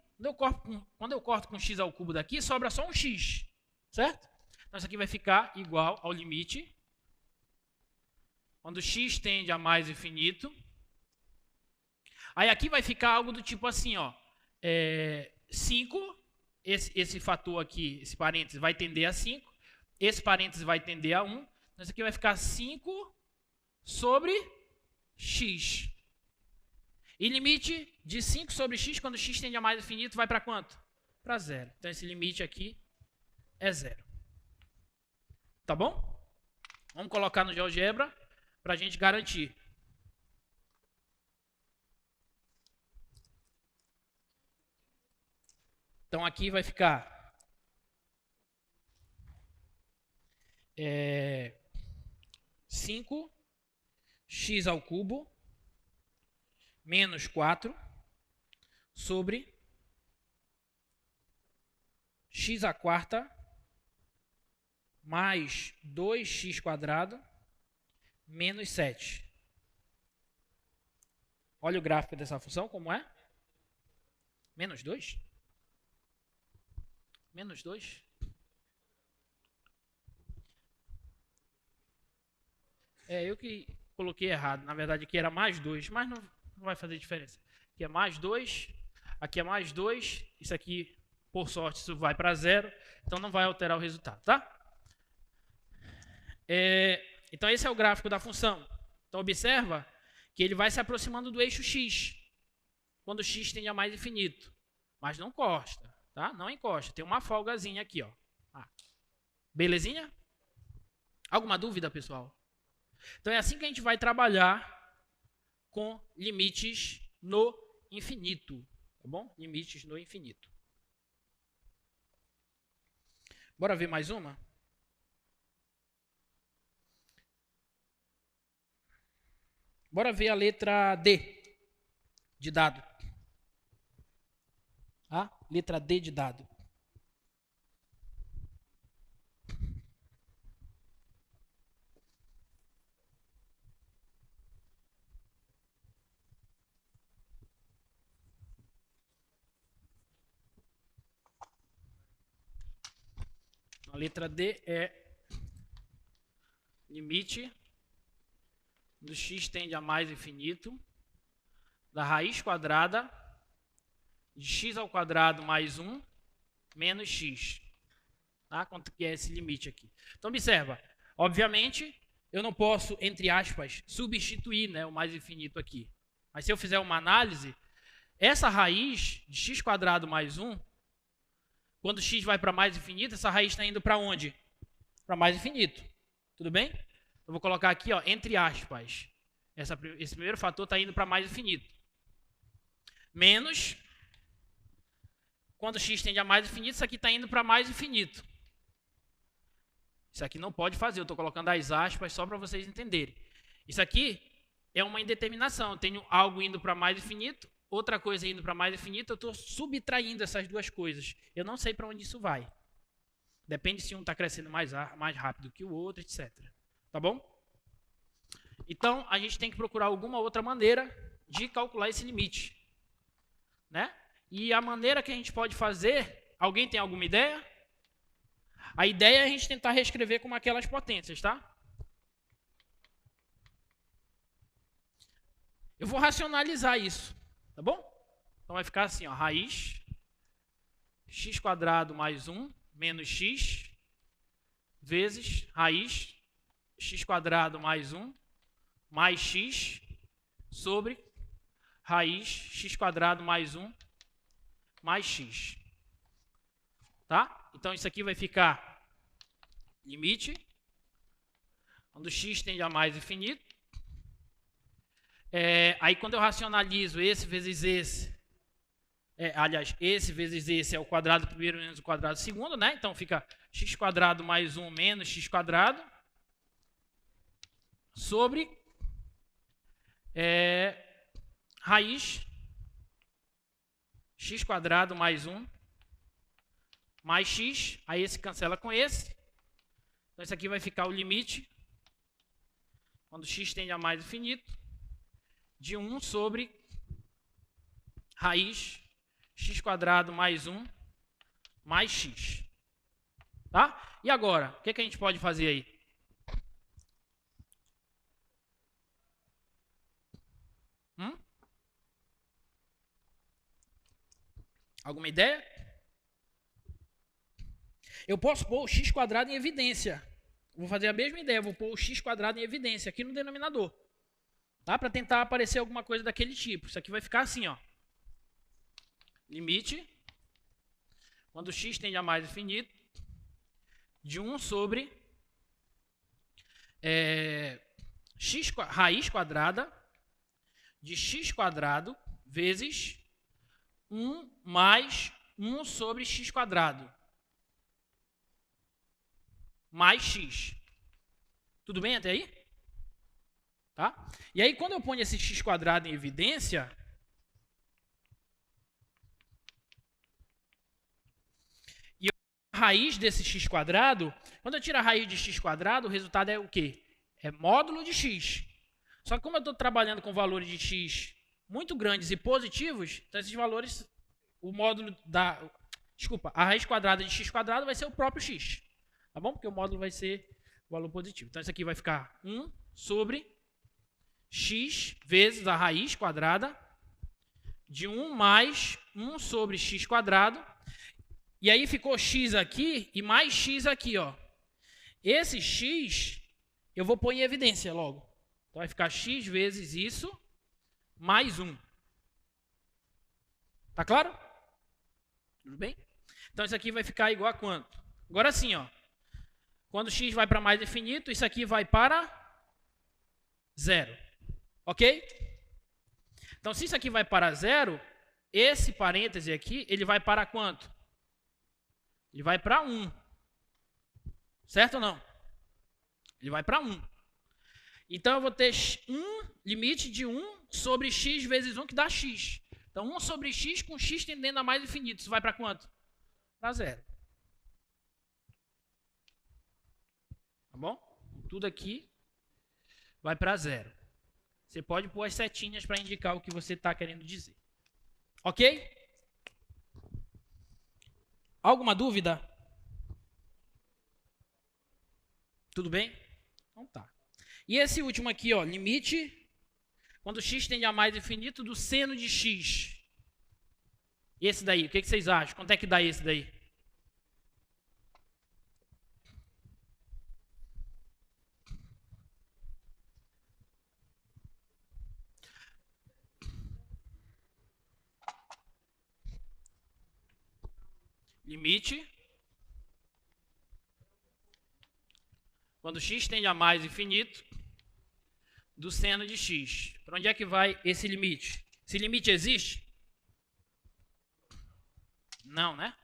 Quando eu corto com x ao cubo daqui, sobra só um x. Certo? Então, isso aqui vai ficar igual ao limite quando x tende a mais infinito. Aí aqui vai ficar algo do tipo assim, ó, 5, esse fator aqui, esse parênteses vai tender a 5, esse parênteses vai tender a 1, então isso aqui vai ficar 5 sobre x. E limite de 5 sobre x, quando x tende a mais infinito, vai para quanto? Para 0. Então esse limite aqui é 0. Tá bom? Vamos colocar no GeoGebra para a gente garantir. Então aqui vai ficar 5x ao cubo menos 4 sobre x à quarta mais 2x quadrado menos 7. Olha o gráfico dessa função, como é? Menos 2? Menos 2? Eu que coloquei errado. Na verdade, aqui era mais 2, mas não vai fazer diferença. Aqui é mais 2, aqui é mais 2. Isso aqui, por sorte, isso vai para 0. Então, não vai alterar o resultado, tá? Então, esse é o gráfico da função. Então, observa que ele vai se aproximando do eixo x, quando x tende a mais infinito. Mas não encosta, tá? Não encosta. Tem uma folgazinha aqui, ó. Belezinha? Alguma dúvida, pessoal? Então, é assim que a gente vai trabalhar com limites no infinito, tá bom? Limites no infinito. Bora ver mais uma? Bora ver a letra D de dado. Letra D de dado. A letra D é limite do x tende a mais infinito da raiz quadrada de x ao quadrado mais 1 menos x. Tá? Quanto que é esse limite aqui? Então, observa. Obviamente, eu não posso, entre aspas, substituir, né, o mais infinito aqui. Mas se eu fizer uma análise, essa raiz de x quadrado mais 1, quando x vai para mais infinito, essa raiz está indo para onde? Para mais infinito. Tudo bem? Eu vou colocar aqui, ó, entre aspas. Esse primeiro fator está indo para mais infinito. Menos, quando x tende a mais infinito, isso aqui está indo para mais infinito. Isso aqui não pode fazer, eu estou colocando as aspas só para vocês entenderem. Isso aqui é uma indeterminação. Eu tenho algo indo para mais infinito, outra coisa indo para mais infinito, eu estou subtraindo essas duas coisas. Eu não sei para onde isso vai. Depende se um está crescendo mais rápido que o outro, etc. Tá bom? Então, a gente tem que procurar alguma outra maneira de calcular esse limite. Né? E a maneira que a gente pode fazer, alguém tem alguma ideia? A ideia é a gente tentar reescrever como aquelas potências, tá? Eu vou racionalizar isso, tá bom? Então vai ficar assim, ó, raiz x quadrado mais 1 menos x vezes raiz x quadrado mais 1 mais x sobre raiz x quadrado mais 1 mais x. Tá? Então, isso aqui vai ficar limite, quando x tende a mais infinito. Aí, quando eu racionalizo esse vezes esse, aliás, esse vezes esse é o quadrado primeiro menos o quadrado segundo, né? Então, fica x quadrado mais 1 menos x quadrado sobre raiz x quadrado mais 1 mais x, aí esse cancela com esse. Então, isso aqui vai ficar o limite, quando x tende a mais infinito, de 1 sobre raiz x quadrado mais 1 mais x. Tá? E agora, o que a gente pode fazer aí? Alguma ideia? Eu posso pôr o x quadrado em evidência. Vou fazer a mesma ideia, vou pôr o x quadrado em evidência aqui no denominador. Tá? Para tentar aparecer alguma coisa daquele tipo. Isso aqui vai ficar assim, ó. Limite, quando x tende a mais infinito, de 1 sobre raiz quadrada de x quadrado vezes 1 mais 1 sobre x², mais x. Tudo bem até aí? Tá? E aí, quando eu ponho esse x² em evidência, e eu tiro a raiz desse x², quando eu tiro a raiz de x², o resultado é o quê? É módulo de x. Só que como eu estou trabalhando com valores de x muito grandes e positivos, então esses valores, o módulo da... Desculpa, a raiz quadrada de x² vai ser o próprio x. Tá bom? Porque o módulo vai ser o valor positivo. Então, isso aqui vai ficar 1 sobre x vezes a raiz quadrada de 1 mais 1 sobre x². E aí ficou x aqui e mais x aqui, ó. Esse x eu vou pôr em evidência logo. Então, vai ficar x vezes isso mais 1. Tá claro? Tudo bem? Então, isso aqui vai ficar igual a quanto? Agora sim, ó. Quando x vai para mais infinito, isso aqui vai para 0. Ok? Então, se isso aqui vai para 0, esse parêntese aqui, ele vai para quanto? Ele vai para 1. Certo ou não? Ele vai para 1. Então, eu vou ter limite de 1 sobre x vezes 1, que dá x. Então, 1 sobre x com x tendendo a mais infinito. Isso vai para quanto? Para 0. Tá bom? Tudo aqui vai para 0. Você pode pôr as setinhas para indicar o que você está querendo dizer. Ok? Alguma dúvida? Tudo bem? Então tá. E esse último aqui, ó, limite, quando x tende a mais infinito, do seno de x. Esse daí, o que vocês acham? Quanto é que dá esse daí? Limite, quando x tende a mais infinito, do seno de x. Para onde é que vai esse limite? Esse limite existe? Não, né?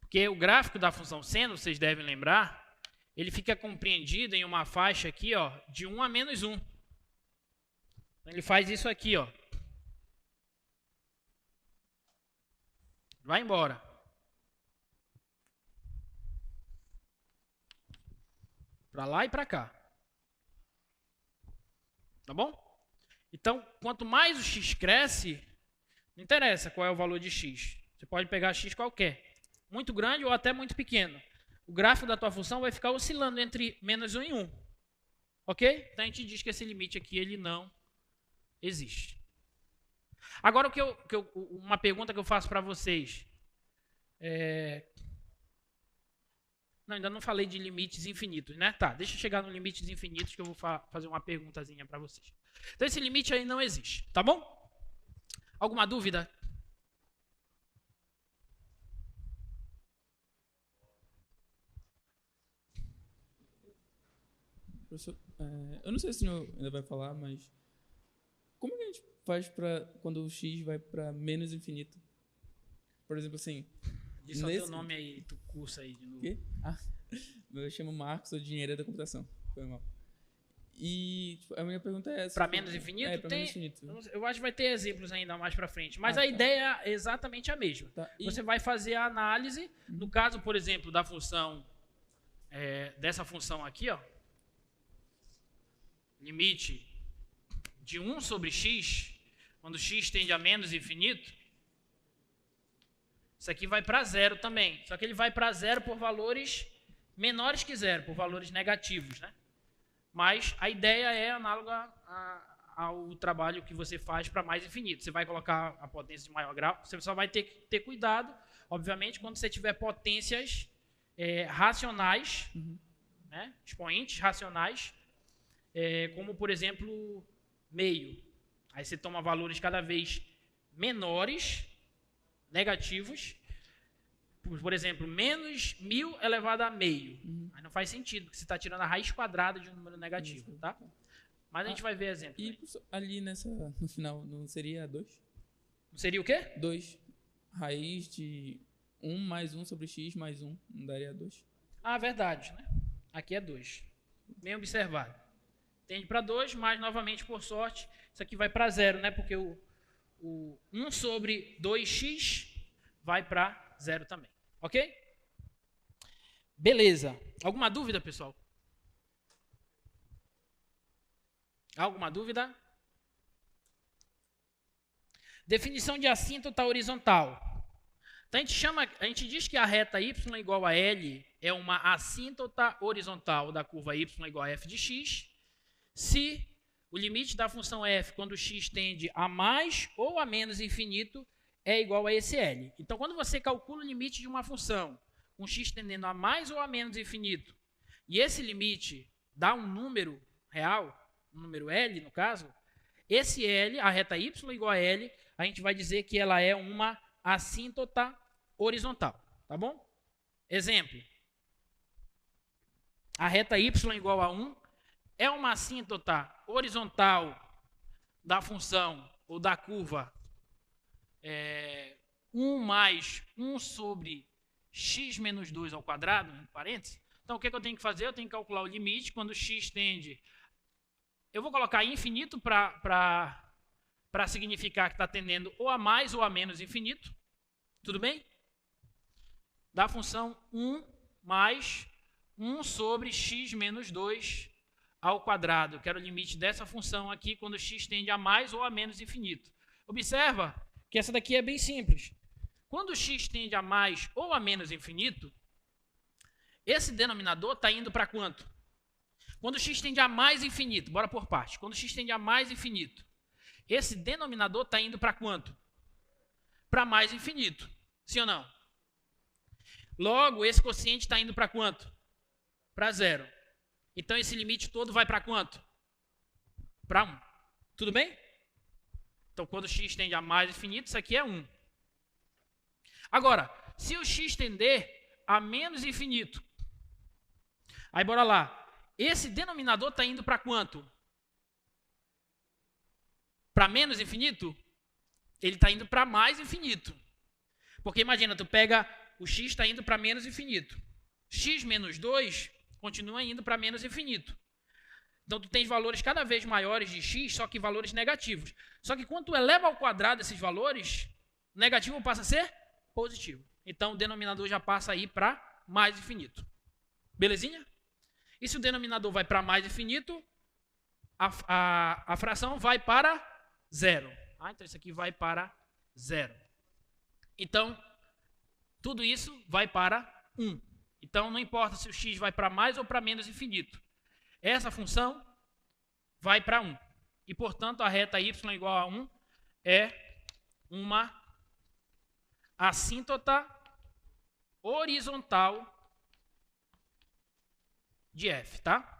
Porque o gráfico da função seno, vocês devem lembrar, ele fica compreendido em uma faixa aqui, ó, de 1 a menos 1. Ele faz isso aqui, ó. Vai embora. Para lá e para cá. Tá bom? Então, quanto mais o x cresce, não interessa qual é o valor de x. Você pode pegar x qualquer. Muito grande ou até muito pequeno. O gráfico da tua função vai ficar oscilando entre menos 1 e 1. Ok? Então, a gente diz que esse limite aqui ele não existe. Agora, uma pergunta que eu faço para vocês. Não, ainda não falei de limites infinitos, né? Tá, deixa eu chegar no limites infinitos que eu vou fazer uma perguntazinha para vocês. Então, esse limite aí não existe, tá bom? Alguma dúvida? Professor, eu não sei se o senhor ainda vai falar, mas como que a gente faz para quando o x vai para menos infinito? Por exemplo, assim... Diz só teu nome aí, tu cursa aí de novo. Quê? Ah, eu chamo Marcos, sou de engenharia da computação. Foi mal. E tipo, a minha pergunta é essa. Para menos infinito? Para menos infinito. Eu acho que vai ter exemplos ainda mais para frente. Mas a tá. ideia é exatamente a mesma. Tá. Você vai fazer a análise. No caso, por exemplo, da função... dessa função aqui, ó. Limite de 1 sobre x, quando x tende a menos infinito, isso aqui vai para 0 também. Só que ele vai para 0 por valores menores que 0, por valores negativos, né? Mas a ideia é análoga ao trabalho que você faz para mais infinito. Você vai colocar a potência de maior grau, você só vai ter que ter cuidado, obviamente, quando você tiver potências racionais, né? Expoentes racionais, como, por exemplo, meio. Aí você toma valores cada vez menores, negativos. Por exemplo, menos 1000 elevado a meio. Aí não faz sentido, porque você está tirando a raiz quadrada de um número negativo. Tá? Mas a gente vai ver exemplo. E ali no final, não seria 2? Seria o quê? 2. Raiz de 1 mais 1 sobre x mais 1. Não daria 2? Ah, verdade, né? Aqui é 2. Bem observado. Tende para 2, mas novamente, por sorte, isso aqui vai para 0, né? Porque o 1 sobre 2x vai para 0 também. Ok? Beleza. Alguma dúvida, pessoal? Alguma dúvida? Definição de assíntota horizontal. Então, a gente diz que a reta y igual a L é uma assíntota horizontal da curva y igual a f de x, se o limite da função f, quando x tende a mais ou a menos infinito, é igual a esse L. Então, quando você calcula o limite de uma função, com x tendendo a mais ou a menos infinito, e esse limite dá um número real, um número L, no caso, esse L, a reta y igual a L, a gente vai dizer que ela é uma assíntota horizontal, tá bom? Exemplo. A reta y igual a 1 é uma assíntota horizontal da função ou da curva 1 mais 1 sobre x menos 2 ao quadrado, entre parênteses. Então, o que eu tenho que fazer? Eu tenho que calcular o limite quando x tende... Eu vou colocar infinito para significar que está tendendo ou a mais ou a menos infinito. Tudo bem? Da função 1 mais 1 sobre x menos 2 ao quadrado. Eu quero o limite dessa função aqui quando x tende a mais ou a menos infinito. Observa que essa daqui é bem simples. Quando x tende a mais ou a menos infinito, esse denominador está indo para quanto? Quando x tende a mais infinito, bora por parte. Quando x tende a mais infinito, esse denominador está indo para quanto? Para mais infinito. Sim ou não? Logo, esse quociente está indo para quanto? Para 0. Então, esse limite todo vai para quanto? Para 1. Tudo bem? Então, quando x tende a mais infinito, isso aqui é 1. Agora, se o x tender a menos infinito, aí bora lá. Esse denominador está indo para quanto? Para menos infinito? Ele está indo para mais infinito. Porque imagina, tu pega o x está indo para menos infinito. X menos 2 continua indo para menos infinito. Então, tu tens valores cada vez maiores de x, só que valores negativos. Só que quando tu eleva ao quadrado esses valores, o negativo passa a ser positivo. Então, o denominador já passa aí para mais infinito. Belezinha? E se o denominador vai para mais infinito, a fração vai para 0. Então, isso aqui vai para 0. Então, tudo isso vai para 1. Então, não importa se o x vai para mais ou para menos infinito. Essa função vai para 1. E, portanto, a reta y igual a 1 é uma assíntota horizontal de f, tá?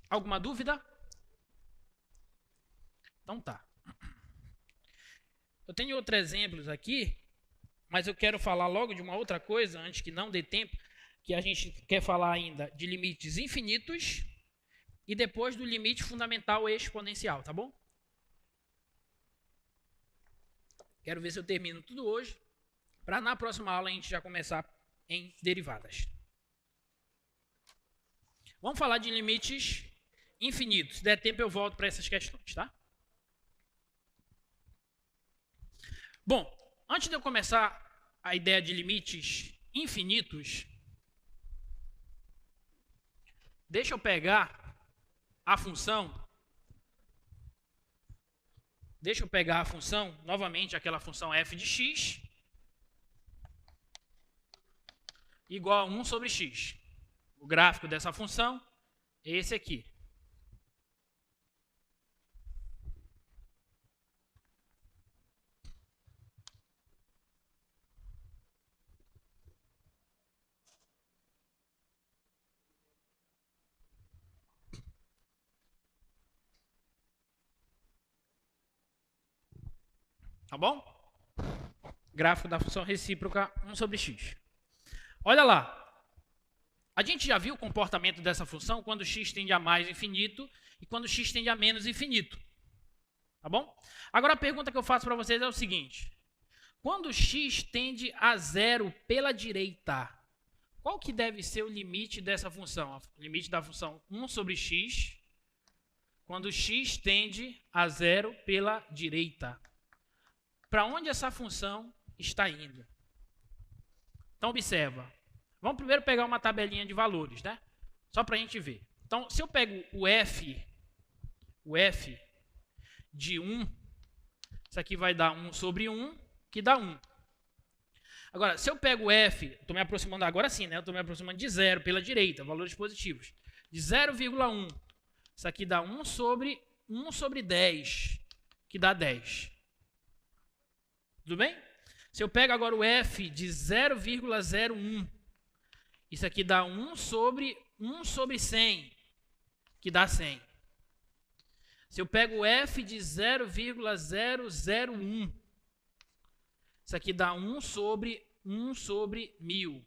Alguma dúvida? Então tá. Eu tenho outros exemplos aqui, mas eu quero falar logo de uma outra coisa, antes que não dê tempo, que a gente quer falar ainda de limites infinitos e depois do limite fundamental exponencial, tá bom? Quero ver se eu termino tudo hoje, para na próxima aula a gente já começar em derivadas. Vamos falar de limites infinitos. Se der tempo eu volto para essas questões, tá? Bom, antes de eu começar a ideia de limites infinitos, deixa eu pegar a função. Deixa eu pegar a função, novamente aquela função f de x, igual a 1 sobre x. O gráfico dessa função é esse aqui. Tá bom? Gráfico da função recíproca 1 sobre x. Olha lá. A gente já viu o comportamento dessa função quando x tende a mais infinito e quando x tende a menos infinito. Tá bom? Agora a pergunta que eu faço para vocês é o seguinte. Quando x tende a zero pela direita, qual que deve ser o limite dessa função? O limite da função 1 sobre x, quando x tende a zero pela direita. Para onde essa função está indo? Então, observa. Vamos primeiro pegar uma tabelinha de valores, né? Só para a gente ver. Então, se eu pego o f de 1, isso aqui vai dar 1 sobre 1, que dá 1. Agora, se eu pego o f, estou me aproximando agora sim, né? Eu estou me aproximando de 0 pela direita, valores positivos. De 0,1, isso aqui dá 1 sobre 10, que dá 10. Tudo bem? Se eu pego agora o f de 0,01, isso aqui dá 1 sobre 100, que dá 100. Se eu pego o f de 0,001, isso aqui dá 1 sobre 1000,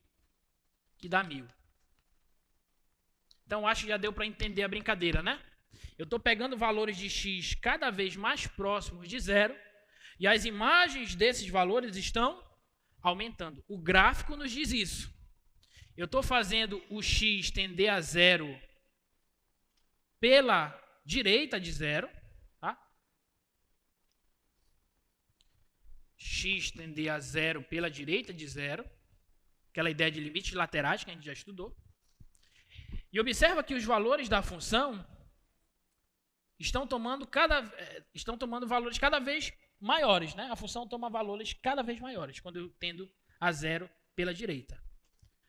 que dá 1000. Então, acho que já deu para entender a brincadeira, né? Eu estou pegando valores de x cada vez mais próximos de zero e as imagens desses valores estão aumentando. O gráfico nos diz isso. Eu estou fazendo o x tender a zero pela direita de zero, tá? X tender a zero pela direita de zero, aquela ideia de limites laterais que a gente já estudou. E observa que os valores da função estão tomando valores cada vez maiores, né? A função toma valores cada vez maiores quando eu tendo a zero pela direita.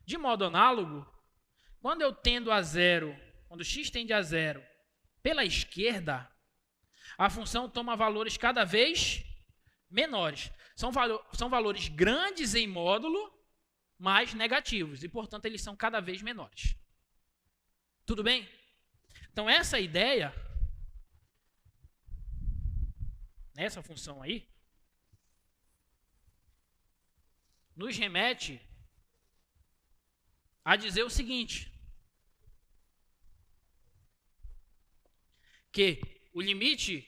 De modo análogo, quando eu tendo a zero, quando x tende a zero pela esquerda, a função toma valores cada vez menores. São valores grandes em módulo, mas negativos, e, portanto, eles são cada vez menores. Tudo bem? Então, essa ideia, nessa função aí, nos remete a dizer o seguinte, que o limite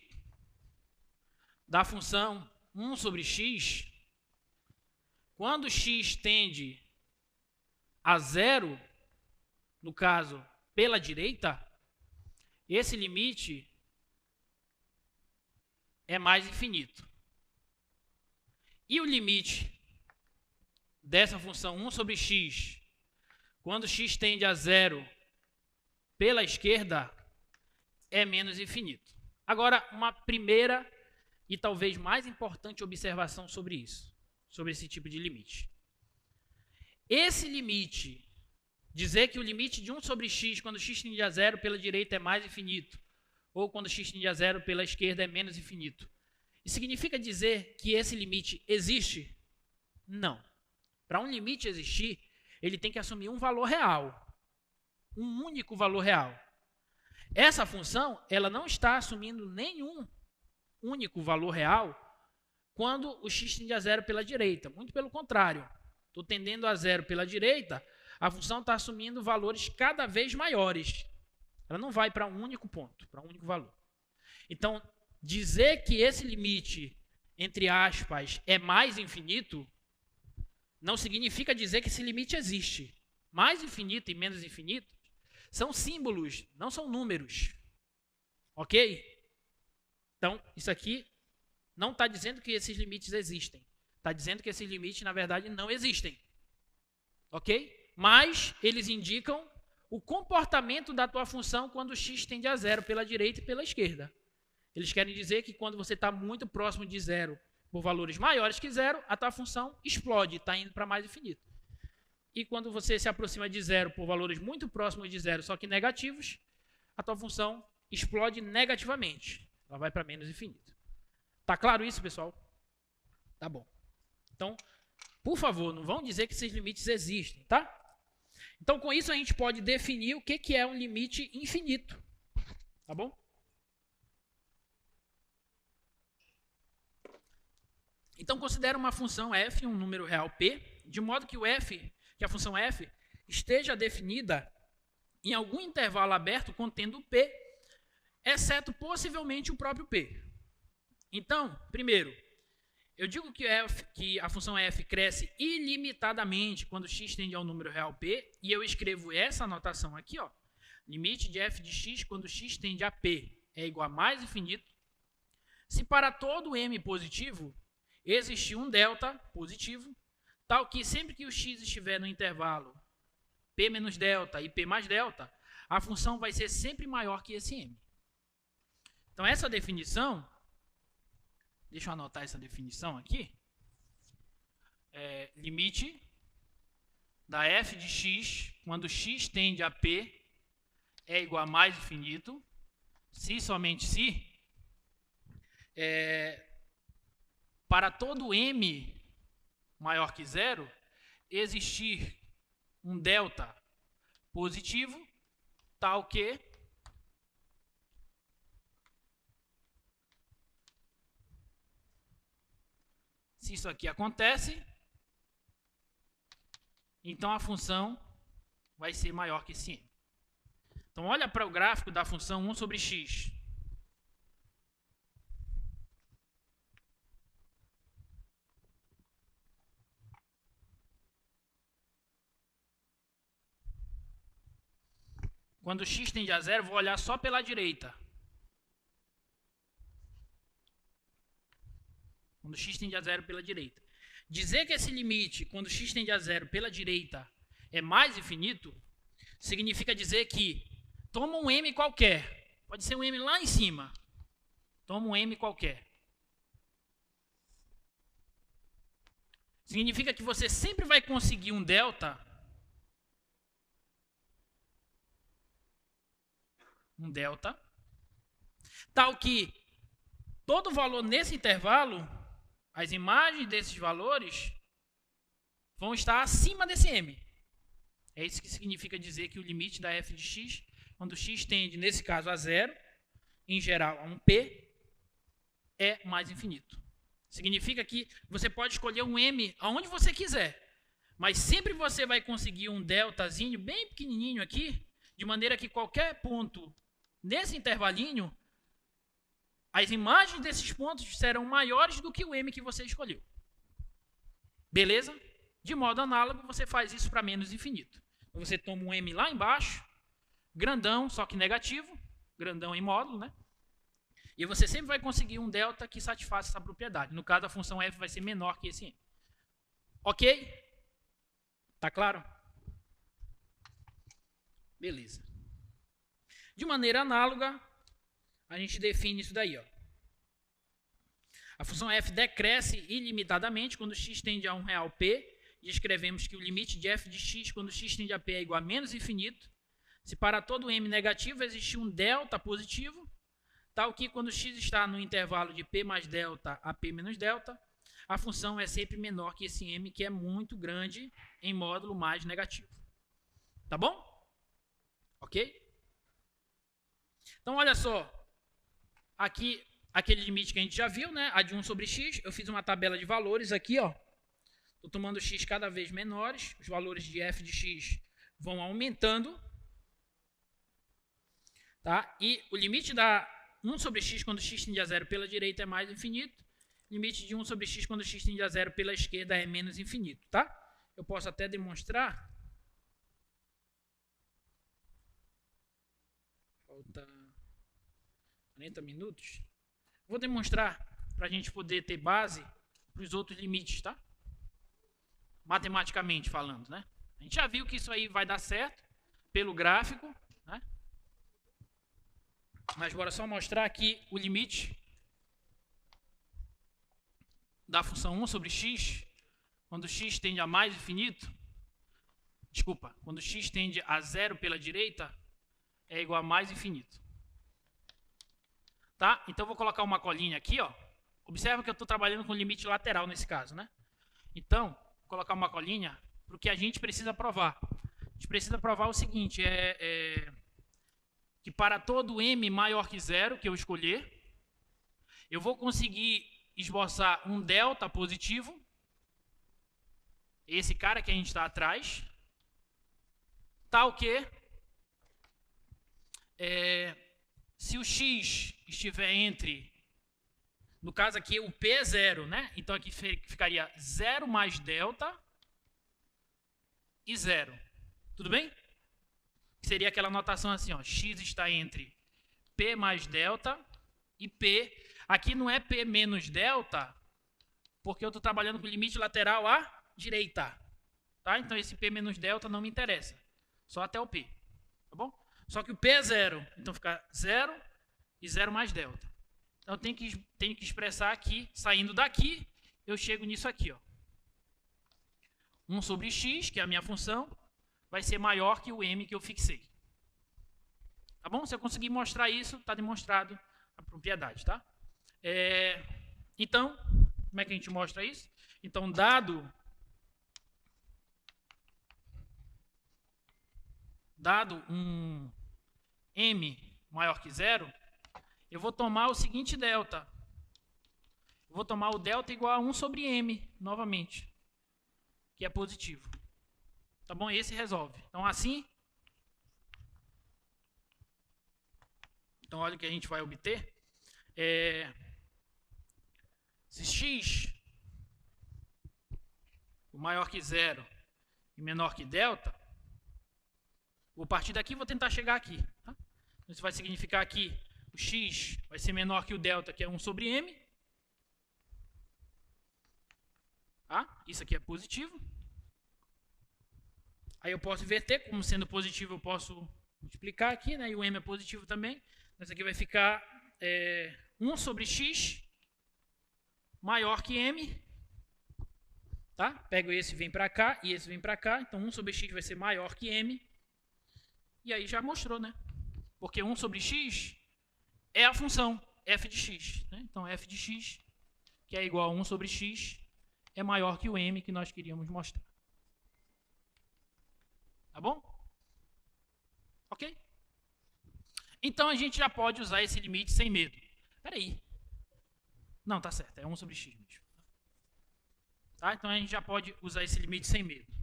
da função 1 sobre x, quando x tende a zero, no caso, pela direita, esse limite é mais infinito. E o limite dessa função 1 sobre x, quando x tende a zero pela esquerda, é menos infinito. Agora, uma primeira e talvez mais importante observação sobre isso, sobre esse tipo de limite. Esse limite, dizer que o limite de 1 sobre x, quando x tende a zero pela direita é mais infinito, ou quando x tende a zero pela esquerda é menos infinito, isso significa dizer que esse limite existe? Não. Para um limite existir, ele tem que assumir um valor real, um único valor real. Essa função, ela não está assumindo nenhum único valor real quando o x tende a zero pela direita. Muito pelo contrário. Estou tendendo a zero pela direita, a função está assumindo valores cada vez maiores. Ela não vai para um único ponto, para um único valor. Então, dizer que esse limite, entre aspas, é mais infinito, não significa dizer que esse limite existe. Mais infinito e menos infinito são símbolos, não são números. Ok? Então, isso aqui não está dizendo que esses limites existem. Está dizendo que esses limites, na verdade, não existem. Ok? Mas eles indicam o comportamento da tua função quando x tende a zero pela direita e pela esquerda. Eles querem dizer que quando você está muito próximo de zero por valores maiores que zero, a tua função explode, está indo para mais infinito. E quando você se aproxima de zero por valores muito próximos de zero, só que negativos, a tua função explode negativamente. Ela vai para menos infinito. Tá claro isso, pessoal? Tá bom. Então, por favor, não vão dizer que esses limites existem, tá? Então, com isso, a gente pode definir o que é um limite infinito. Tá bom? Então, considere uma função f, um número real p, de modo que a função f esteja definida em algum intervalo aberto contendo p, exceto possivelmente o próprio p. Então, primeiro, eu digo que a função f cresce ilimitadamente quando x tende ao número real p, e eu escrevo essa anotação aqui, ó. Limite de f de x quando x tende a p é igual a mais infinito, se para todo m positivo existir um delta positivo, tal que sempre que o x estiver no intervalo p menos delta e p mais delta, a função vai ser sempre maior que esse m. Então, essa definição, deixa eu anotar essa definição aqui, limite da f de x quando x tende a p é igual a mais infinito, se somente se para todo m maior que zero existir um delta positivo, tal que se isso aqui acontece, então a função vai ser maior que esse m. Então, olha para o gráfico da função 1 sobre x. Quando x tende a zero, vou olhar só pela direita. Quando x tende a zero pela direita. Dizer que esse limite, quando x tende a zero pela direita, é mais infinito, significa dizer que toma um m qualquer. Pode ser um m lá em cima. Toma um m qualquer. Significa que você sempre vai conseguir um delta. Tal que todo valor nesse intervalo, as imagens desses valores vão estar acima desse m. É isso que significa dizer que o limite da f de x, quando x tende, nesse caso, a zero, em geral a um p, é mais infinito. Significa que você pode escolher um m aonde você quiser, mas sempre você vai conseguir um deltazinho bem pequenininho aqui, de maneira que qualquer ponto nesse intervalinho, as imagens desses pontos serão maiores do que o m que você escolheu. Beleza? De modo análogo, você faz isso para menos infinito. Então, você toma um m lá embaixo, grandão, só que negativo, grandão em módulo, né? E você sempre vai conseguir um delta que satisfaça essa propriedade. No caso, a função f vai ser menor que esse m. Ok? Tá claro? Beleza. De maneira análoga, a gente define isso daí, ó. A função f decresce ilimitadamente quando x tende a um real p, e escrevemos que o limite de f de x quando x tende a p é igual a menos infinito, se para todo m negativo existir um delta positivo, tal que quando x está no intervalo de p mais delta a p menos delta, a função é sempre menor que esse m, que é muito grande em módulo mais negativo. Tá bom? Ok? Então, olha só. Aqui, aquele limite que a gente já viu, né? A de 1 sobre x. Eu fiz uma tabela de valores aqui, ó. Estou tomando x cada vez menores. Os valores de f de x vão aumentando. Tá? E o limite da 1 sobre x quando x tende a zero pela direita é mais infinito. Limite de 1 sobre x quando x tende a zero pela esquerda é menos infinito. Tá? Eu posso até demonstrar. Falta 40 minutos. Vou demonstrar para a gente poder ter base para os outros limites, tá? Matematicamente falando, né? A gente já viu que isso aí vai dar certo pelo gráfico, né? Mas bora só mostrar aqui o limite da função 1 sobre x, quando x tende a mais infinito. Desculpa, quando x tende a zero pela direita, é igual a mais infinito. Tá? Então, eu vou colocar uma colinha aqui, ó. Observa que eu estou trabalhando com limite lateral nesse caso, né? Então, vou colocar uma colinha para o que a gente precisa provar. A gente precisa provar o seguinte, que para todo m maior que zero que eu escolher, eu vou conseguir esboçar um delta positivo. Esse cara que a gente está atrás. Tal que se o x estiver entre, no caso aqui o p é 0, né? Então aqui ficaria 0 mais delta e 0. Tudo bem? Seria aquela notação assim, ó, x está entre p mais delta e p. Aqui não é p menos delta, porque eu estou trabalhando com limite lateral à direita. Tá? Então esse p menos delta não me interessa. Só até o p. Tá bom? Só que o p é 0. Então fica 0 e 0 mais delta. Então eu tenho que expressar aqui, saindo daqui, eu chego nisso aqui. Ó. 1 sobre x, que é a minha função, vai ser maior que o m que eu fixei. Tá bom? Se eu conseguir mostrar isso, está demonstrado a propriedade. Tá? Então, como é que a gente mostra isso? Então, dado um m maior que 0, eu vou tomar o seguinte delta. Eu vou tomar o delta igual a 1 sobre m, novamente, que é positivo. Tá bom? Esse resolve. Então, assim... Então, olha o que a gente vai obter. Se x maior que 0 e menor que delta, vou partir daqui e vou tentar chegar aqui. Tá? Isso vai significar que o x vai ser menor que o delta, que é 1 sobre m. Tá? Isso aqui é positivo. Aí eu posso inverter, como sendo positivo eu posso multiplicar aqui, né? E o m é positivo também. Isso aqui vai ficar 1 sobre x maior que m. Tá? Pego esse e vem para cá, e esse vem para cá. Então 1 sobre x vai ser maior que m. E aí já mostrou, né? Porque 1 sobre x é a função f de x. Né? Então f de x, que é igual a 1 sobre x, é maior que o m que nós queríamos mostrar. Tá bom? Ok? Então a gente já pode usar esse limite sem medo. Espera aí. Não, tá certo. É 1 sobre x mesmo. Tá? Então a gente já pode usar esse limite sem medo.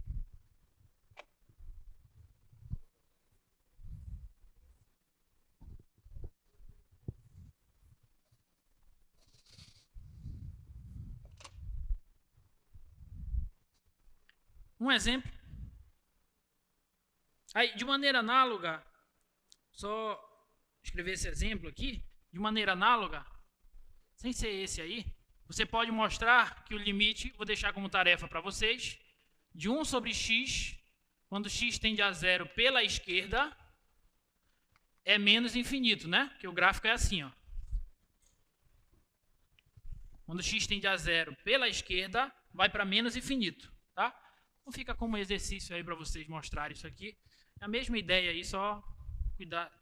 Um exemplo. Aí, de maneira análoga, só escrever esse exemplo aqui, de maneira análoga, sem ser esse aí, você pode mostrar que o limite, vou deixar como tarefa para vocês, de 1 sobre x, quando x tende a 0 pela esquerda, é menos infinito, né? Porque o gráfico é assim, ó. Quando x tende a 0 pela esquerda, vai para menos infinito, tá? Então fica como exercício aí para vocês mostrarem isso aqui. É a mesma ideia aí, só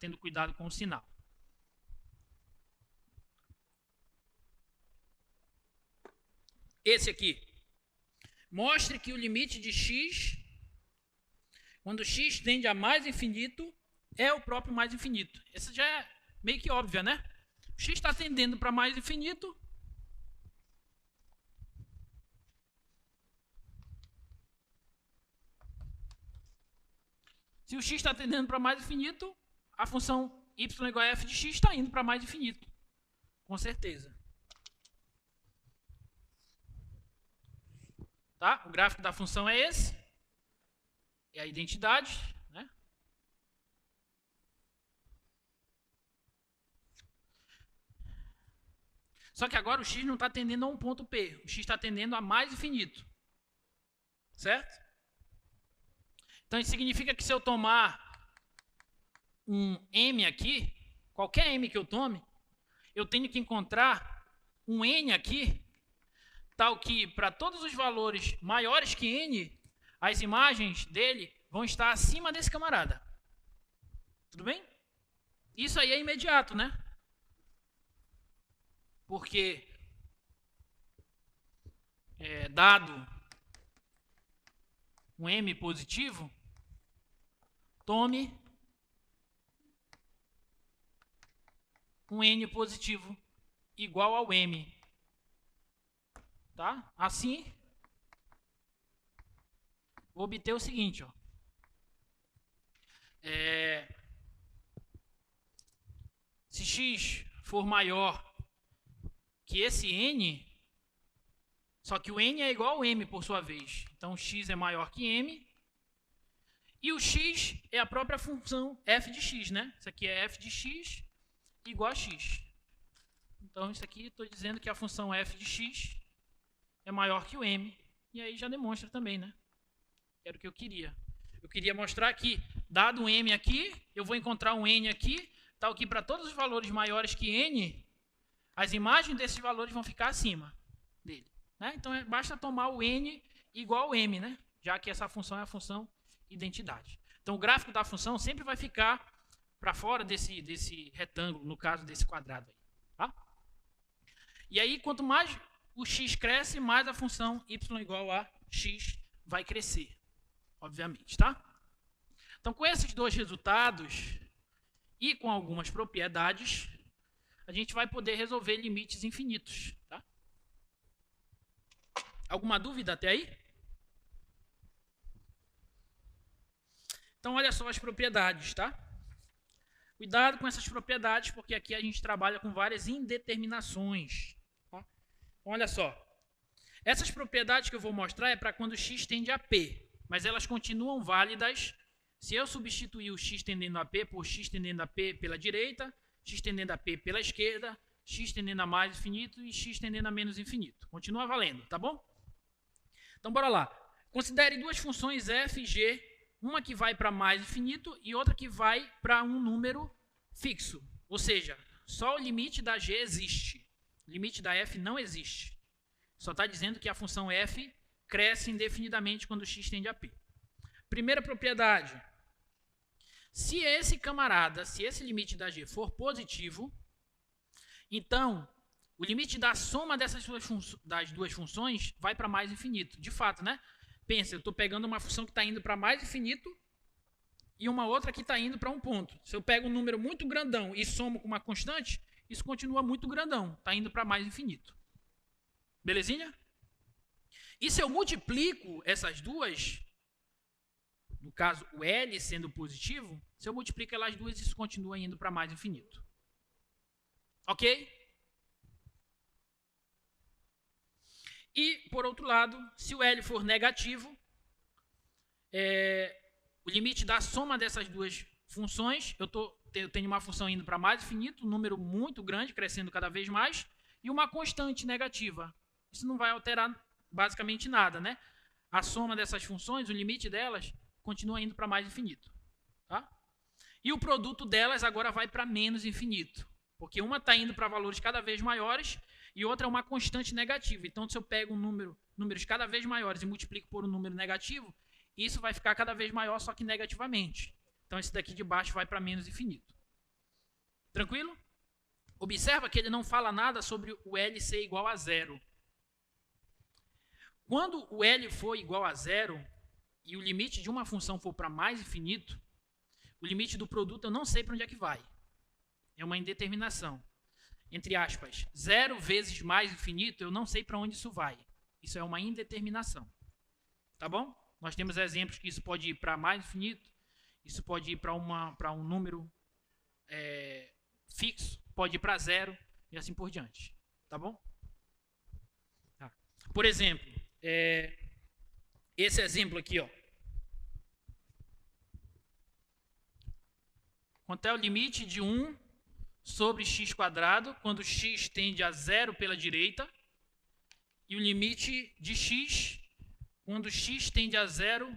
tendo cuidado com o sinal. Esse aqui. Mostre que o limite de x, quando x tende a mais infinito, é o próprio mais infinito. Essa já é meio que óbvia, né? O x está tendendo para mais infinito. Se o x está tendendo para mais infinito, a função y igual a f de x está indo para mais infinito. Com certeza. Tá? O gráfico da função é esse. É a identidade. Né? Só que agora o x não está tendendo a um ponto P. O x está tendendo a mais infinito. Certo? Então isso significa que se eu tomar um m aqui, qualquer m que eu tome, eu tenho que encontrar um n aqui, tal que para todos os valores maiores que n, as imagens dele vão estar acima desse camarada. Tudo bem? Isso aí é imediato, né? Porque dado um m positivo, tome um n positivo igual ao m tá? Assim, vou obter o seguinte, ó. Se x for maior que esse n, só que o n é igual ao m por sua vez. Então, x é maior que m. E o x é a própria função f de x, né? Isso aqui é f de x igual a x. Então, isso aqui, estou dizendo que a função f de x é maior que o m. E aí já demonstra também, né? Era o que eu queria. Eu queria mostrar que, dado um m aqui, eu vou encontrar um n aqui, tal que para todos os valores maiores que n, as imagens desses valores vão ficar acima dele. Né? Então, basta tomar o n igual ao m, né? Já que essa função é a função identidade. Então, o gráfico da função sempre vai ficar para fora desse retângulo, no caso desse quadrado aí. Tá? E aí, quanto mais o x cresce, mais a função y igual a x vai crescer, obviamente. Tá? Então, com esses dois resultados e com algumas propriedades, a gente vai poder resolver limites infinitos. Tá? Alguma dúvida até aí? Então, olha só as propriedades, tá? Cuidado com essas propriedades, porque aqui a gente trabalha com várias indeterminações. Tá? Então, olha só. Essas propriedades que eu vou mostrar é para quando x tende a p, mas elas continuam válidas se eu substituir o x tendendo a p por x tendendo a p pela direita, x tendendo a p pela esquerda, x tendendo a mais infinito e x tendendo a menos infinito. Continua valendo, tá bom? Então, bora lá. Considere duas funções f e g, uma que vai para mais infinito e outra que vai para um número fixo. Ou seja, só o limite da g existe. O limite da f não existe. Só está dizendo que a função f cresce indefinidamente quando x tende a p. Primeira propriedade. Se esse limite da g for positivo, então o limite da soma das duas funções vai para mais infinito. De fato, né? Pensa, eu estou pegando uma função que está indo para mais infinito e uma outra que está indo para um ponto. Se eu pego um número muito grandão e somo com uma constante, isso continua muito grandão, está indo para mais infinito. Belezinha? E se eu multiplico essas duas, no caso o L sendo positivo, se eu multiplico elas duas, isso continua indo para mais infinito. Ok? E, por outro lado, se o L for negativo, o limite da soma dessas duas funções, eu tenho uma função indo para mais infinito, um número muito grande, crescendo cada vez mais, e uma constante negativa. Isso não vai alterar basicamente nada, né? A soma dessas funções, o limite delas, continua indo para mais infinito. Tá? E o produto delas agora vai para menos infinito, porque uma está indo para valores cada vez maiores, e outra é uma constante negativa. Então, se eu pego números cada vez maiores e multiplico por um número negativo, isso vai ficar cada vez maior, só que negativamente. Então, esse daqui de baixo vai para menos infinito. Tranquilo? Observa que ele não fala nada sobre o L ser igual a zero. Quando o L for igual a zero e o limite de uma função for para mais infinito, o limite do produto eu não sei para onde é que vai. É uma indeterminação. Entre aspas, 0 vezes mais infinito, eu não sei para onde isso vai. Isso é uma indeterminação. Tá bom? Nós temos exemplos que isso pode ir para mais infinito, isso pode ir para um número fixo, pode ir para 0 e assim por diante. Tá bom? Tá. Por exemplo, esse exemplo aqui, ó. Quanto é o limite de 1 sobre x quadrado, quando x tende a 0 pela direita, e o limite de x, quando x tende a 0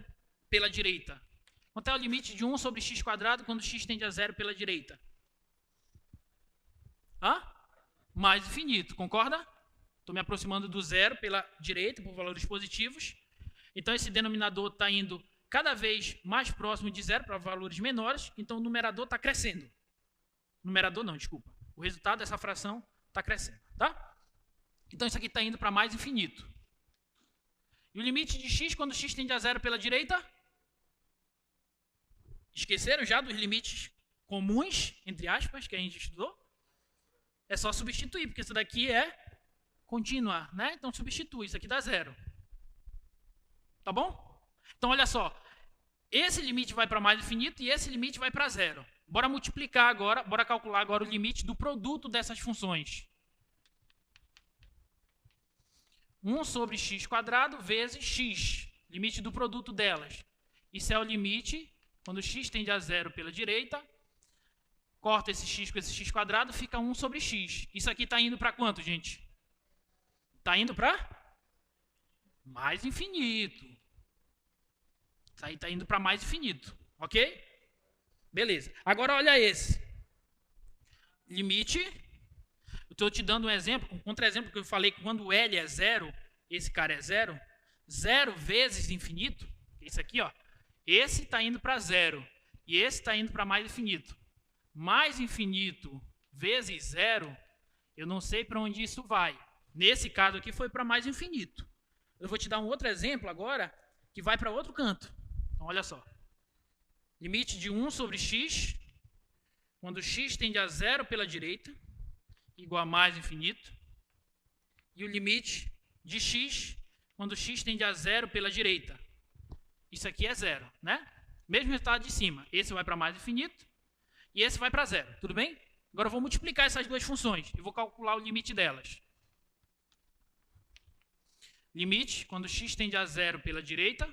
pela direita. Quanto é o limite de 1 sobre x quadrado, quando x tende a 0 pela direita? Mais infinito, concorda? Estou me aproximando do 0 pela direita, por valores positivos. Então, esse denominador está indo cada vez mais próximo de 0 para valores menores, então o numerador está crescendo. Numerador não, desculpa. O resultado dessa fração está crescendo, tá? Então, isso aqui está indo para mais infinito. E o limite de x, quando x tende a 0 pela direita? Esqueceram já dos limites comuns, entre aspas, que a gente estudou? É só substituir, porque isso daqui é contínua, né? Então substitui, isso aqui dá 0. Tá bom? Então olha só, esse limite vai para mais infinito e esse limite vai para 0. Bora multiplicar agora, bora calcular agora o limite do produto dessas funções. 1 sobre x² vezes x, limite do produto delas. Isso é o limite, quando x tende a 0 pela direita, corta esse x com esse x², fica 1 sobre x. Isso aqui está indo para quanto, gente? Está indo para mais infinito. Isso aí está indo para mais infinito, ok? Beleza. Agora olha esse. Limite. Eu estou te dando um exemplo, um contra-exemplo que eu falei que quando o L é 0, esse cara é 0. 0 vezes infinito. Isso aqui, ó. Esse está indo para 0. E esse está indo para mais infinito. Mais infinito vezes 0, eu não sei para onde isso vai. Nesse caso aqui foi para mais infinito. Eu vou te dar um outro exemplo agora, que vai para outro canto. Então, olha só. Limite de 1 sobre x, quando x tende a 0 pela direita, igual a mais infinito. E o limite de x, quando x tende a 0 pela direita. Isso aqui é 0, né? Mesmo resultado de cima. Esse vai para mais infinito e esse vai para 0. Tudo bem? Agora eu vou multiplicar essas duas funções e vou calcular o limite delas. Limite, quando x tende a 0 pela direita,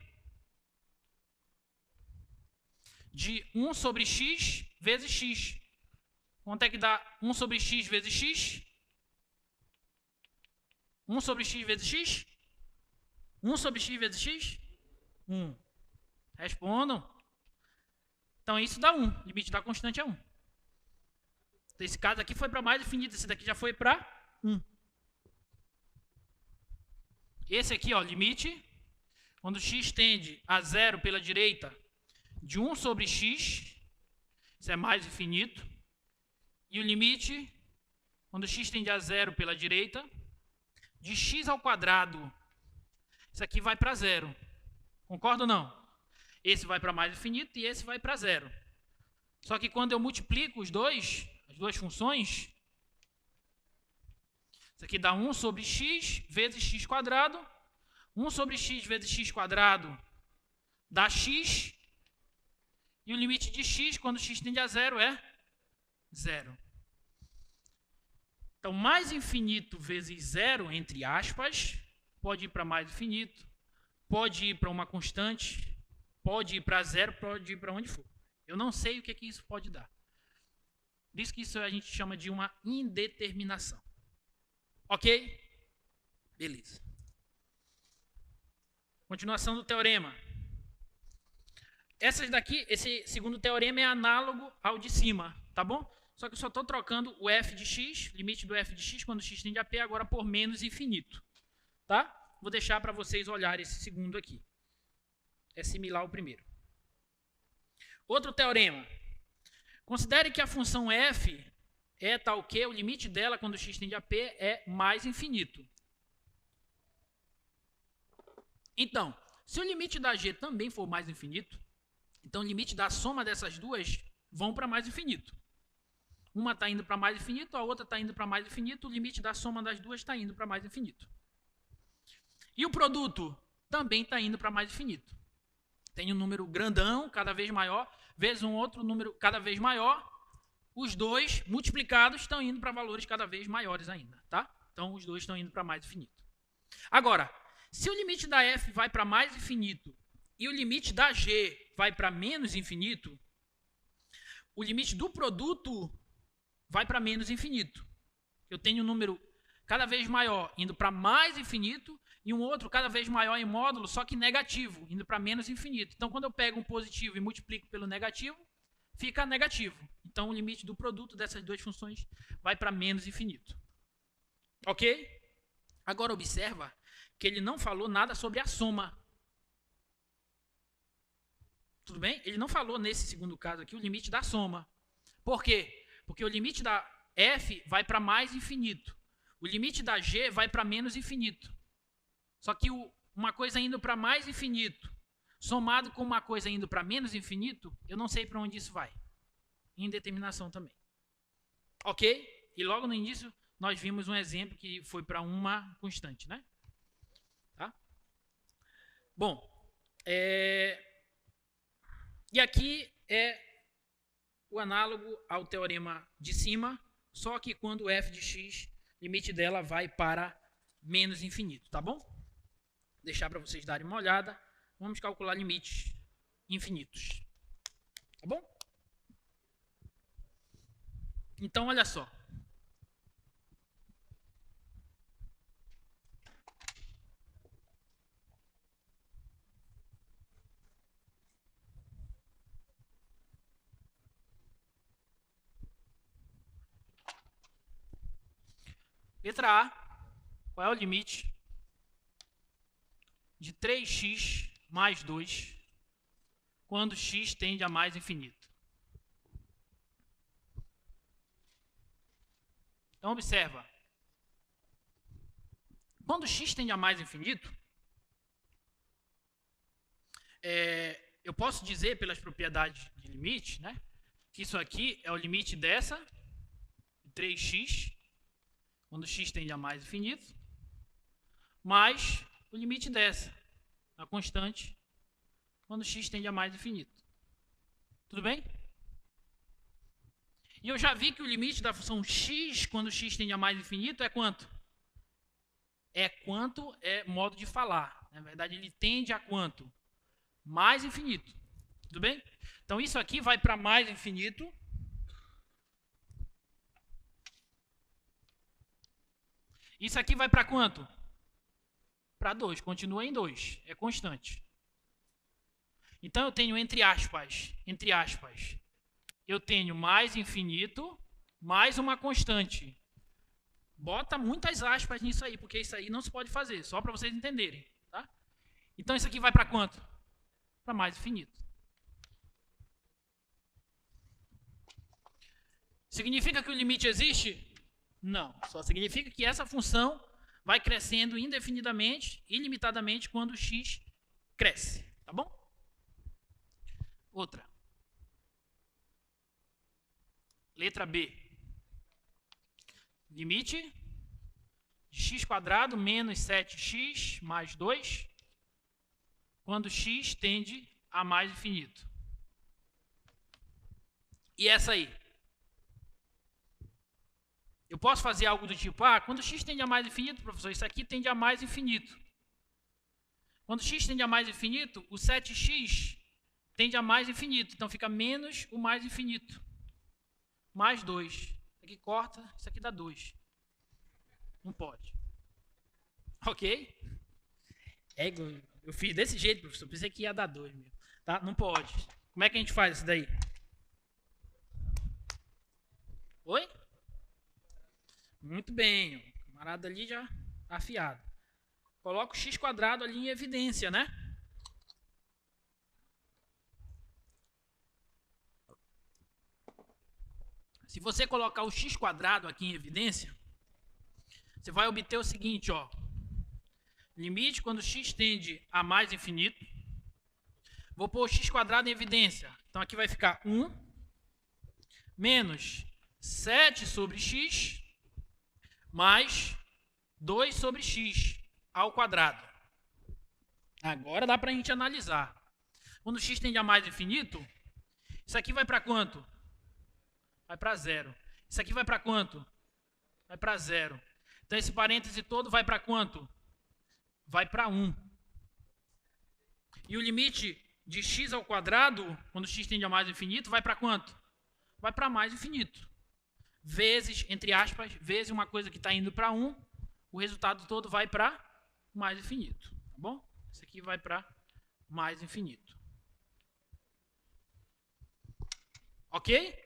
de 1 sobre x vezes x. Quanto é que dá 1 sobre x vezes x? 1 sobre x vezes x? 1 sobre x vezes x? 1. Respondam. Então, isso dá 1. Limite da constante é 1. Esse caso aqui foi para mais infinito. Esse daqui já foi para 1. Esse aqui, ó, limite, quando x tende a 0 pela direita, de 1 sobre x, isso é mais infinito. E o limite, quando x tende a 0 pela direita, de x ao quadrado, isso aqui vai para 0. Concorda ou não? Esse vai para mais infinito e esse vai para 0. Só que quando eu multiplico as duas funções, isso aqui dá 1 sobre x vezes x². 1 sobre x vezes x² dá x. E o limite de x, quando x tende a 0, é 0. Então, mais infinito vezes 0, entre aspas, pode ir para mais infinito, pode ir para uma constante, pode ir para 0, pode ir para onde for. Eu não sei o que isso pode dar. Por isso que isso a gente chama de uma indeterminação. Ok? Beleza. Continuação do teorema. Esse segundo teorema é análogo ao de cima, tá bom? Só que eu só estou trocando o f de x, limite do f de x quando x tende a p, agora por menos infinito. Tá? Vou deixar para vocês olharem esse segundo aqui. É similar ao primeiro. Outro teorema. Considere que a função f é tal que o limite dela quando x tende a p é mais infinito. Então, se o limite da g também for mais infinito, então o limite da soma dessas duas vão para mais infinito. Uma está indo para mais infinito, a outra está indo para mais infinito, o limite da soma das duas está indo para mais infinito. E o produto também está indo para mais infinito. Tem um número grandão, cada vez maior, vezes um outro número cada vez maior. Os dois multiplicados estão indo para valores cada vez maiores ainda, tá? Então, os dois estão indo para mais infinito. Agora, se o limite da f vai para mais infinito e o limite da g vai para menos infinito, o limite do produto vai para menos infinito. Eu tenho um número cada vez maior indo para mais infinito e um outro cada vez maior em módulo, só que negativo, indo para menos infinito. Então, quando eu pego um positivo e multiplico pelo negativo, fica negativo. Então, o limite do produto dessas duas funções vai para menos infinito. Ok? Agora, observa que ele não falou nada sobre a soma. Tudo bem? Ele não falou nesse segundo caso aqui o limite da soma. Por quê? Porque o limite da f vai para mais infinito. O limite da g vai para menos infinito. Só que uma coisa indo para mais infinito, somado com uma coisa indo para menos infinito, eu não sei para onde isso vai. Indeterminação também. Ok? E logo no início nós vimos um exemplo que foi para uma constante, né? Tá? Bom, e aqui é o análogo ao teorema de cima, só que quando f de x, limite dela vai para menos infinito, tá bom? Vou deixar para vocês darem uma olhada. Vamos calcular limites infinitos, tá bom? Então, olha só. Letra A, qual é o limite de 3x mais 2 quando x tende a mais infinito? Então, observa. Quando x tende a mais infinito, eu posso dizer pelas propriedades de limite, né, que isso aqui é o limite dessa, 3x, quando x tende a mais infinito, mais o limite dessa, a constante, quando x tende a mais infinito. Tudo bem? E eu já vi que o limite da função x, quando x tende a mais infinito, é quanto? É quanto é modo de falar. Na verdade, ele tende a quanto? Mais infinito. Tudo bem? Então, isso aqui vai para mais infinito. Isso aqui vai para quanto? Para 2. Continua em 2. É constante. Então, eu tenho entre aspas, eu tenho mais infinito, mais uma constante. Bota muitas aspas nisso aí, porque isso aí não se pode fazer, só para vocês entenderem. Tá? Então, isso aqui vai para quanto? Para mais infinito. Significa que o limite existe? Não. Só significa que essa função vai crescendo indefinidamente, ilimitadamente, quando o x cresce. Tá bom? Outra. Letra B. Limite de x² menos 7x mais 2, quando x tende a mais infinito. E essa aí? Eu posso fazer algo do tipo, quando x tende a mais infinito, professor, isso aqui tende a mais infinito. Quando x tende a mais infinito, o 7x tende a mais infinito. Então, fica menos o mais infinito. Mais 2. Isso aqui corta, isso aqui dá 2. Não pode. Ok? Eu fiz desse jeito, professor. Pensei que ia dar 2 mesmo. Tá? Não pode. Como é que a gente faz isso daí? Oi? Muito bem. O camarada ali já afiado. Coloca o x² ali em evidência, né? Se você colocar o x² aqui em evidência, você vai obter o seguinte, ó. Limite quando x tende a mais infinito. Vou pôr o x² em evidência. Então aqui vai ficar 1 menos 7 sobre x mais 2 sobre x ao quadrado. Agora dá para a gente analisar. Quando x tende a mais infinito, isso aqui vai para quanto? Vai para 0. Isso aqui vai para quanto? Vai para 0. Então esse parêntese todo vai para quanto? Vai para 1. E o limite de x ao quadrado, quando x tende a mais infinito, vai para quanto? Vai para mais infinito. Vezes, entre aspas, vezes uma coisa que está indo para 1, o resultado todo vai para mais infinito. Tá bom? Isso aqui vai para mais infinito. Ok?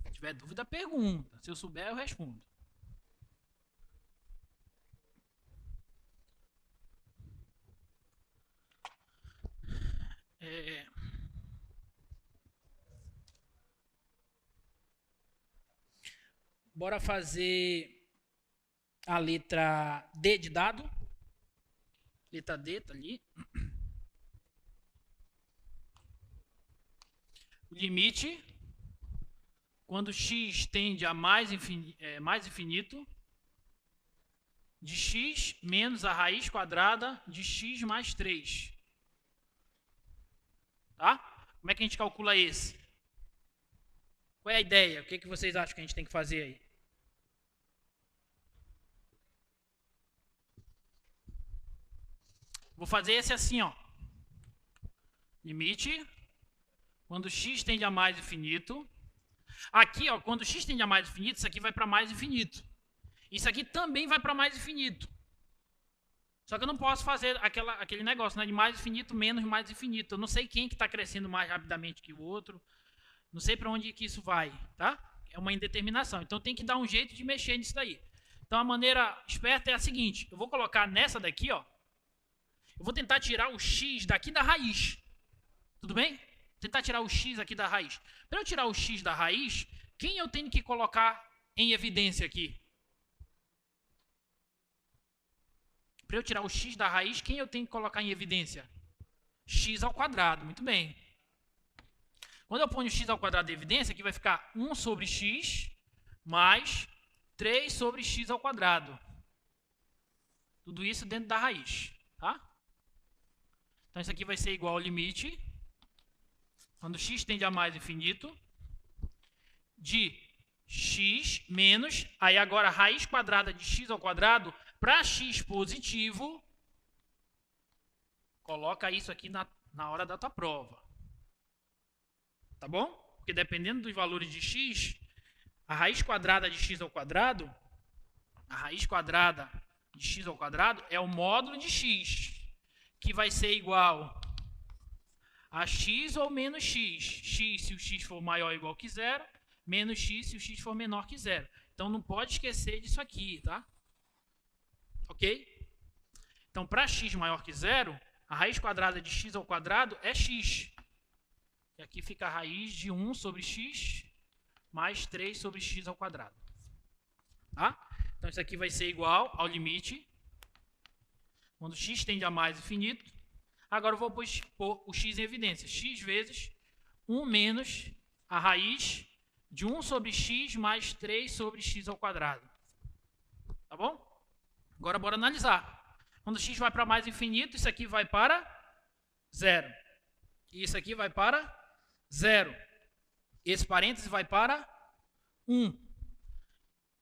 Se tiver dúvida, pergunta. Se eu souber, eu respondo. Bora fazer a letra D de dado. Letra D tá ali. O limite quando x tende a mais infinito, de x menos a raiz quadrada de x mais 3. Tá? Como é que a gente calcula esse? Qual é a ideia? O que vocês acham que a gente tem que fazer aí? Vou fazer esse assim, ó. Limite quando x tende a mais infinito. Aqui, ó, quando x tende a mais infinito, isso aqui vai para mais infinito. Isso aqui também vai para mais infinito. Só que eu não posso fazer aquele negócio, né, de mais infinito menos mais infinito. Eu não sei quem que está crescendo mais rapidamente que o outro. Não sei para onde que isso vai, tá? É uma indeterminação. Então tem que dar um jeito de mexer nisso daí. Então a maneira esperta é a seguinte. Eu vou colocar nessa daqui, ó. Eu vou tentar tirar o x daqui da raiz. Tudo bem? Tentar tirar o x aqui da raiz. Para eu tirar o x da raiz, quem eu tenho que colocar em evidência aqui? Para eu tirar o x da raiz, quem eu tenho que colocar em evidência? X ao quadrado. Muito bem. Quando eu ponho x ao quadrado de evidência, aqui vai ficar 1 sobre x mais 3 sobre x ao quadrado. Tudo isso dentro da raiz. Tá? Então, isso aqui vai ser igual ao limite, quando x tende a mais infinito, de x menos, aí agora a raiz quadrada de x ao quadrado, para x positivo, coloca isso aqui na hora da tua prova. Tá bom? Porque dependendo dos valores de x, a raiz quadrada de x ao quadrado, a raiz quadrada de x ao quadrado é o módulo de x, que vai ser igual a x ou menos x. X se o x for maior ou igual que zero, menos x se o x for menor que zero. Então não pode esquecer disso aqui, tá? Ok? Então para x maior que zero, a raiz quadrada de x ao quadrado é x. E aqui fica a raiz de 1 sobre x mais 3 sobre x ao quadrado. Tá? Então isso aqui vai ser igual ao limite quando x tende a mais infinito. Agora eu vou pôr o x em evidência. X vezes 1 menos a raiz de 1 sobre x mais 3 sobre x ao quadrado. Tá bom? Agora bora analisar. Quando x vai para mais infinito, isso aqui vai para 0. E isso aqui vai para 0. Esse parêntese vai para 1.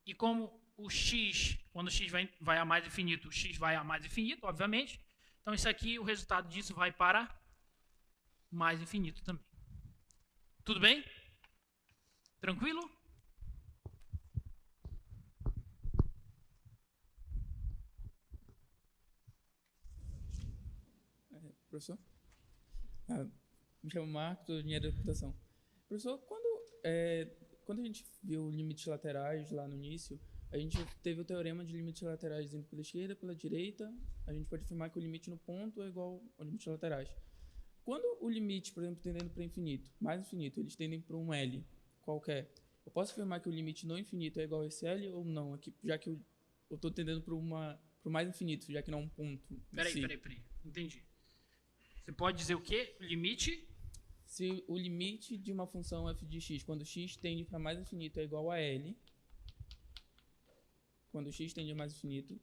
E como o x, quando o x vai a mais infinito, o x vai a mais infinito, obviamente. Então, isso aqui, o resultado disso vai para mais infinito também. Tudo bem? Tranquilo? Professor? Me chamo Marcos, sou engenheiro de computação. Professor, quando a gente viu limites laterais lá no início, a gente teve o teorema de limites laterais indo pela esquerda, pela direita. A gente pode afirmar que o limite no ponto é igual ao limite laterais. Quando o limite, por exemplo, tendendo para infinito, mais infinito, eles tendem para um L qualquer, eu posso afirmar que o limite no infinito é igual a esse L ou não? Aqui, já que eu estou tendendo para o mais infinito, já que não é um ponto. Peraí. Entendi. Você pode dizer o quê? O limite? Se o limite de uma função f de x, quando x tende para mais infinito, é igual a L, quando x tende a mais infinito,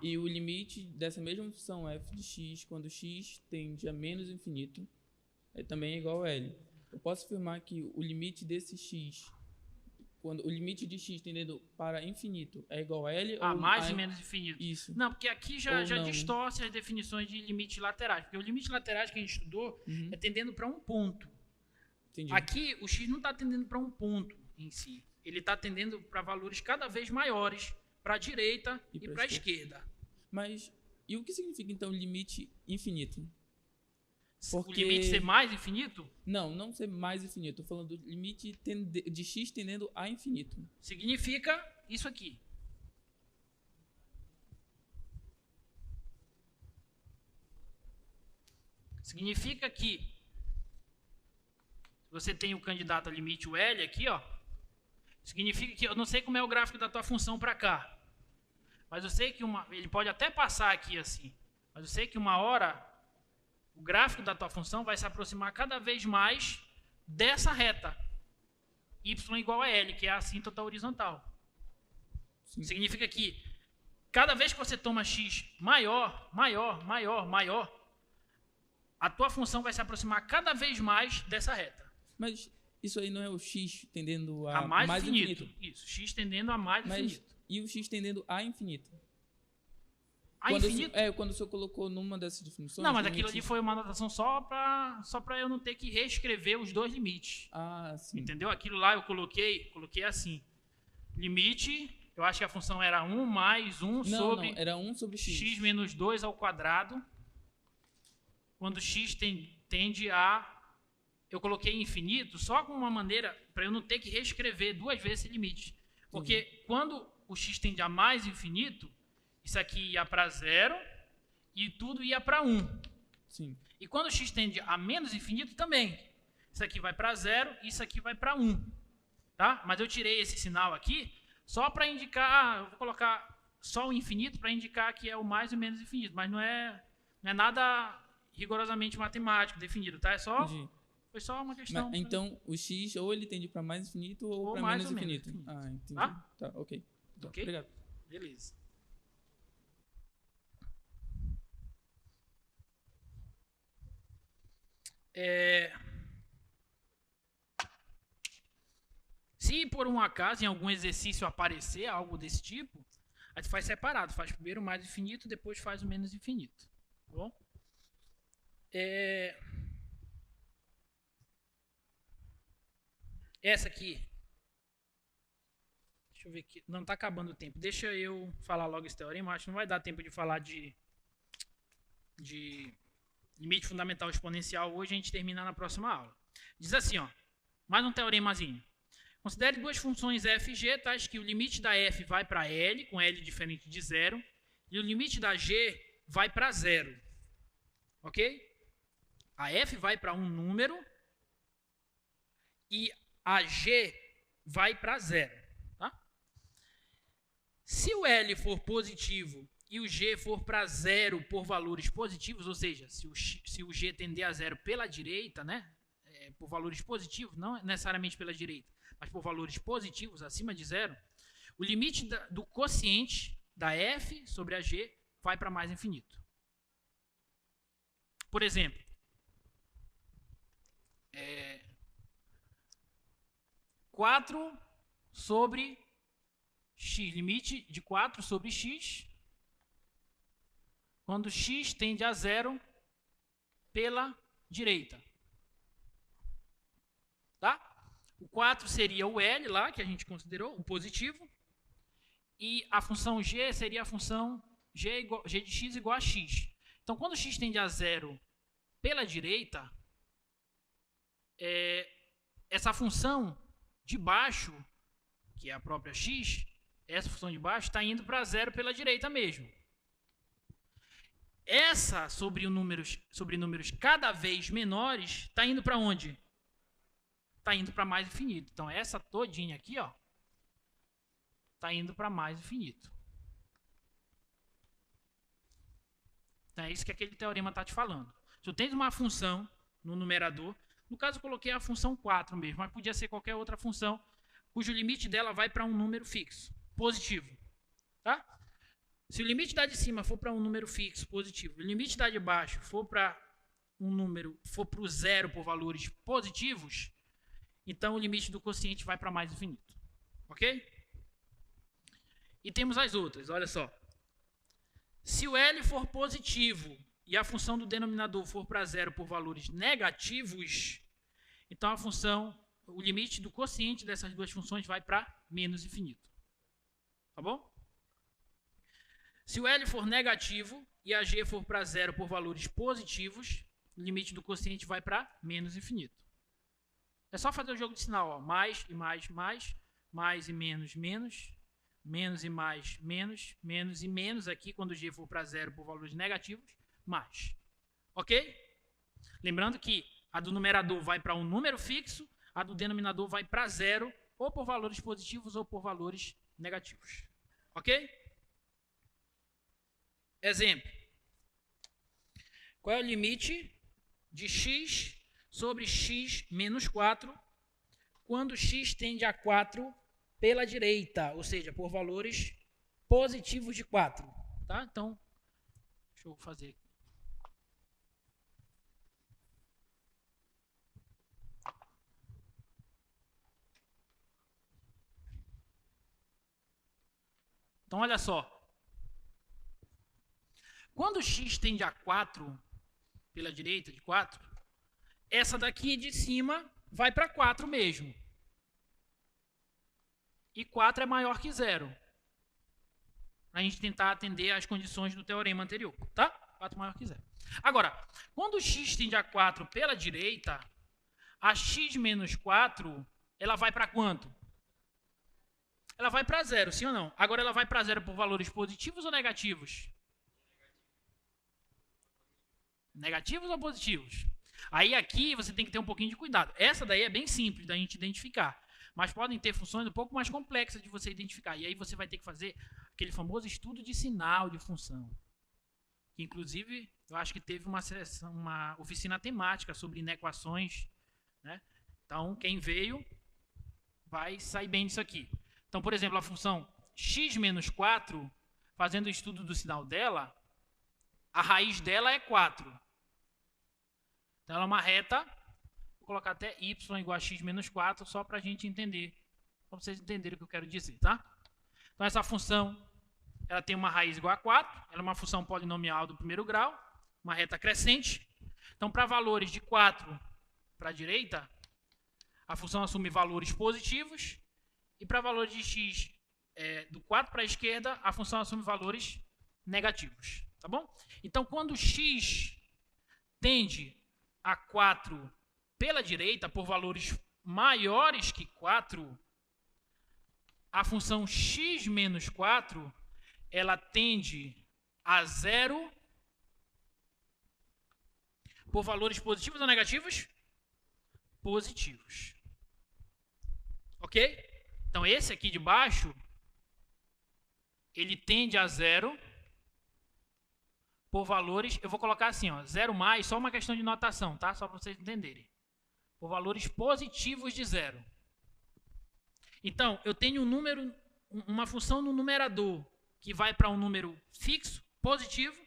e o limite dessa mesma função f de x, quando x tende a menos infinito, também é igual a L. Eu posso afirmar que o limite desse x, quando o limite de x tendendo para infinito, é igual a L? Ou mais e menos infinito. Isso. Não, porque aqui já distorce as definições de limites laterais. Porque o limite laterais que a gente estudou é tendendo para um ponto. Entendi. Aqui, o x não está tendendo para um ponto em si. Ele está tendendo para valores cada vez maiores para a direita e para a esquerda. Mas, e o que significa, então, limite infinito? Porque... O limite ser mais infinito? Não ser mais infinito. Estou falando do limite de x tendendo a infinito. Significa isso aqui. Significa que você tem o candidato a limite o L aqui, ó. Significa que eu não sei como é o gráfico da tua função para cá. Mas eu sei que ele pode até passar aqui assim. Mas eu sei que uma hora o gráfico da tua função vai se aproximar cada vez mais dessa reta. y igual a L, que é a assíntota horizontal. Sim. Significa que cada vez que você toma x maior, a tua função vai se aproximar cada vez mais dessa reta. Mas isso aí não é o x tendendo A a mais infinito? Isso, x tendendo a mais infinito. E o x tendendo a infinito? A infinito? Quando o senhor colocou numa dessas definições... Não, mas aquilo ali foi uma anotação só para eu não ter que reescrever os dois limites. Ah, sim. Entendeu? Aquilo lá eu coloquei assim. Limite, eu acho que a função era 1 mais 1 sobre... Não, era 1 sobre x menos 2 ao quadrado. Quando x tende a... Eu coloquei infinito só com uma maneira para eu não ter que reescrever duas vezes esse limite. Porque quando o x tende a mais infinito, isso aqui ia para 0 e tudo ia para 1. Sim. E quando o x tende a menos infinito também. Isso aqui vai para 0 e isso aqui vai para 1. Tá? Mas eu tirei esse sinal aqui só para indicar... eu vou colocar só o infinito para indicar que é o mais e o menos infinito. Mas não é nada rigorosamente matemático definido, tá? É só... Entendi. Foi só uma questão... Mas, então, o x ou ele tende para mais infinito ou para menos infinito. Ah, entendi. Tá, ok. Tá, ok? Obrigado. Beleza. Se por um acaso em algum exercício aparecer algo desse tipo, a gente faz separado. Faz primeiro o mais infinito, depois faz o menos infinito. Tá bom? Essa aqui. Deixa eu ver aqui. Não está acabando o tempo. Deixa eu falar logo esse teorema. Acho que não vai dar tempo de falar de limite fundamental exponencial hoje. A gente termina na próxima aula. Diz assim, ó. Mais um teoremazinho. Considere duas funções f e g, tais que o limite da f vai para L, com L diferente de 0, e o limite da g vai para 0. Ok? A f vai para um número e a g vai para 0. Tá? Se o L for positivo e o g for para 0 por valores positivos, ou seja, se o g tender a 0 pela direita, né, por valores positivos, não necessariamente pela direita, mas por valores positivos, acima de 0, o limite do quociente da f sobre a g vai para mais infinito. Por exemplo, 4 sobre x, limite de 4 sobre x, quando x tende a 0 pela direita. Tá? O 4 seria o L lá, que a gente considerou, o positivo. E a função g seria a função g de x igual a x. Então, quando x tende a 0 pela direita, essa função de baixo, que é a própria x, essa função de baixo está indo para 0 pela direita mesmo. Essa sobre números cada vez menores está indo para onde? Está indo para mais infinito. Então, essa todinha aqui, ó, está indo para mais infinito. Então, é isso que aquele teorema está te falando. Se eu tenho uma função no numerador, no caso eu coloquei a função 4 mesmo, mas podia ser qualquer outra função cujo limite dela vai para um número fixo, positivo. Tá? Se o limite da de cima for para um número fixo, positivo, e o limite da de baixo for para um número, for para o 0 por valores positivos, então o limite do quociente vai para mais infinito. Ok? E temos as outras, olha só. Se o L for positivo e a função do denominador for para 0 por valores negativos, então a função, o limite do quociente dessas duas funções vai para menos infinito. Tá bom? Se o L for negativo e a G for para 0 por valores positivos, o limite do quociente vai para menos infinito. É só fazer o jogo de sinal, ó. Mais e mais, mais e menos, menos, menos e mais, menos, menos e menos aqui, quando o G for para 0 por valores negativos, mais. Ok? Lembrando que a do numerador vai para um número fixo, a do denominador vai para 0, ou por valores positivos ou por valores negativos. Ok? Exemplo. Qual é o limite de x sobre x menos 4 quando x tende a 4 pela direita, ou seja, por valores positivos de 4. Tá? Então, deixa eu fazer aqui. Então, olha só. Quando x tende a 4 pela direita, de 4, essa daqui de cima vai para 4 mesmo. E 4 é maior que 0. Para a gente tentar atender às condições do teorema anterior. Tá? 4 maior que 0. Agora, quando x tende a 4 pela direita, a x menos 4, ela vai para quanto? Ela vai para 0, sim ou não? Agora ela vai para 0 por valores positivos ou negativos? Negativos ou positivos? Aí aqui você tem que ter um pouquinho de cuidado. Essa daí é bem simples da gente identificar. Mas podem ter funções um pouco mais complexas de você identificar. E aí você vai ter que fazer aquele famoso estudo de sinal de função. Que, inclusive, eu acho que teve uma oficina temática sobre inequações. Né? Então, quem veio vai sair bem disso aqui. Então, por exemplo, a função x menos 4, fazendo o estudo do sinal dela, a raiz dela é 4. Então, ela é uma reta. Vou colocar até y igual a x menos 4, só para a gente entender. Para vocês entenderem o que eu quero dizer, tá? Então, essa função, ela tem uma raiz igual a 4. Ela é uma função polinomial do primeiro grau, uma reta crescente. Então, para valores de 4 para a direita, a função assume valores positivos. E para valores de x do 4 para a esquerda, a função assume valores negativos. Tá bom? Então, quando x tende a 4 pela direita, por valores maiores que 4, a função x menos 4, ela tende a 0 por valores positivos ou negativos? Positivos. Ok? Então, esse aqui de baixo, ele tende a 0 por valores, eu vou colocar assim, ó, 0 mais, só uma questão de notação, tá? Só para vocês entenderem. Por valores positivos de 0. Então, eu tenho uma função no numerador que vai para um número fixo, positivo,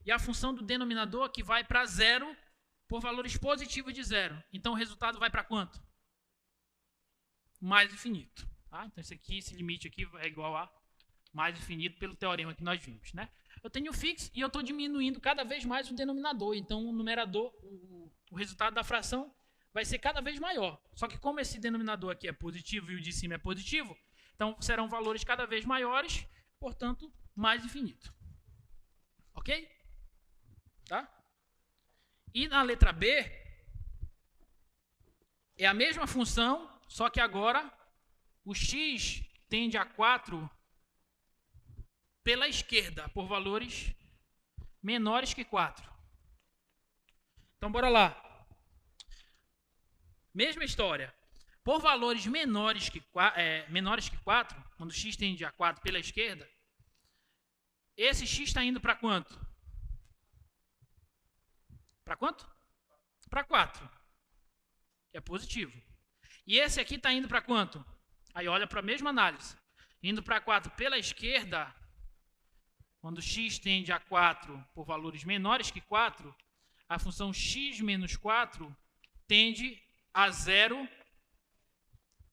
e a função do denominador que vai para 0 por valores positivos de 0. Então, o resultado vai para quanto? Mais infinito. Tá? Então, esse limite aqui é igual a mais infinito pelo teorema que nós vimos, né? Eu tenho fixo e eu estou diminuindo cada vez mais o denominador. Então, o numerador, o resultado da fração vai ser cada vez maior. Só que como esse denominador aqui é positivo e o de cima é positivo, então serão valores cada vez maiores, portanto, mais infinito. Ok? Tá? E na letra B, é a mesma função, só que agora o x tende a 4 pela esquerda, por valores menores que 4. Então, bora lá. Mesma história. Por valores menores que 4, quando x tende a 4 pela esquerda, esse x está indo para quanto? Para quanto? Para 4. Que é positivo. E esse aqui está indo para quanto? Aí olha para a mesma análise. Indo para 4 pela esquerda, quando x tende a 4 por valores menores que 4, a função x menos 4 tende a 0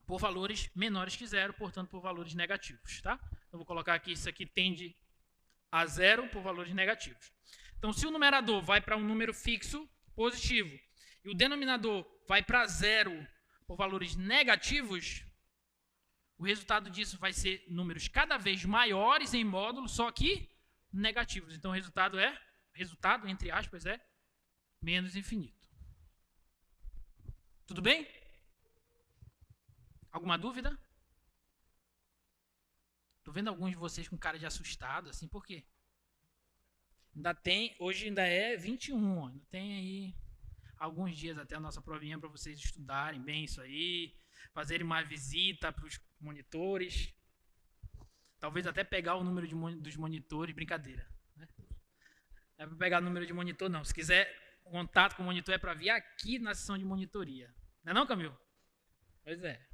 por valores menores que 0, portanto, por valores negativos. Tá? Eu vou colocar aqui, isso aqui tende a 0 por valores negativos. Então, se o numerador vai para um número fixo, positivo, e o denominador vai para 0 por valores negativos, o resultado disso vai ser números cada vez maiores em módulo, só que negativos. Então, o resultado, entre aspas, é menos infinito. Tudo bem? Alguma dúvida? Tô vendo alguns de vocês com cara de assustado, assim, por quê? Hoje ainda é 21, ainda tem aí alguns dias até a nossa provinha para vocês estudarem bem isso aí, fazerem uma visita para os monitores, talvez até pegar o número dos monitores, brincadeira. Né? Não é para pegar o número de monitor, não. Se quiser contato com o monitor é para vir aqui na sessão de monitoria. Não é não, Camilo? Pois é.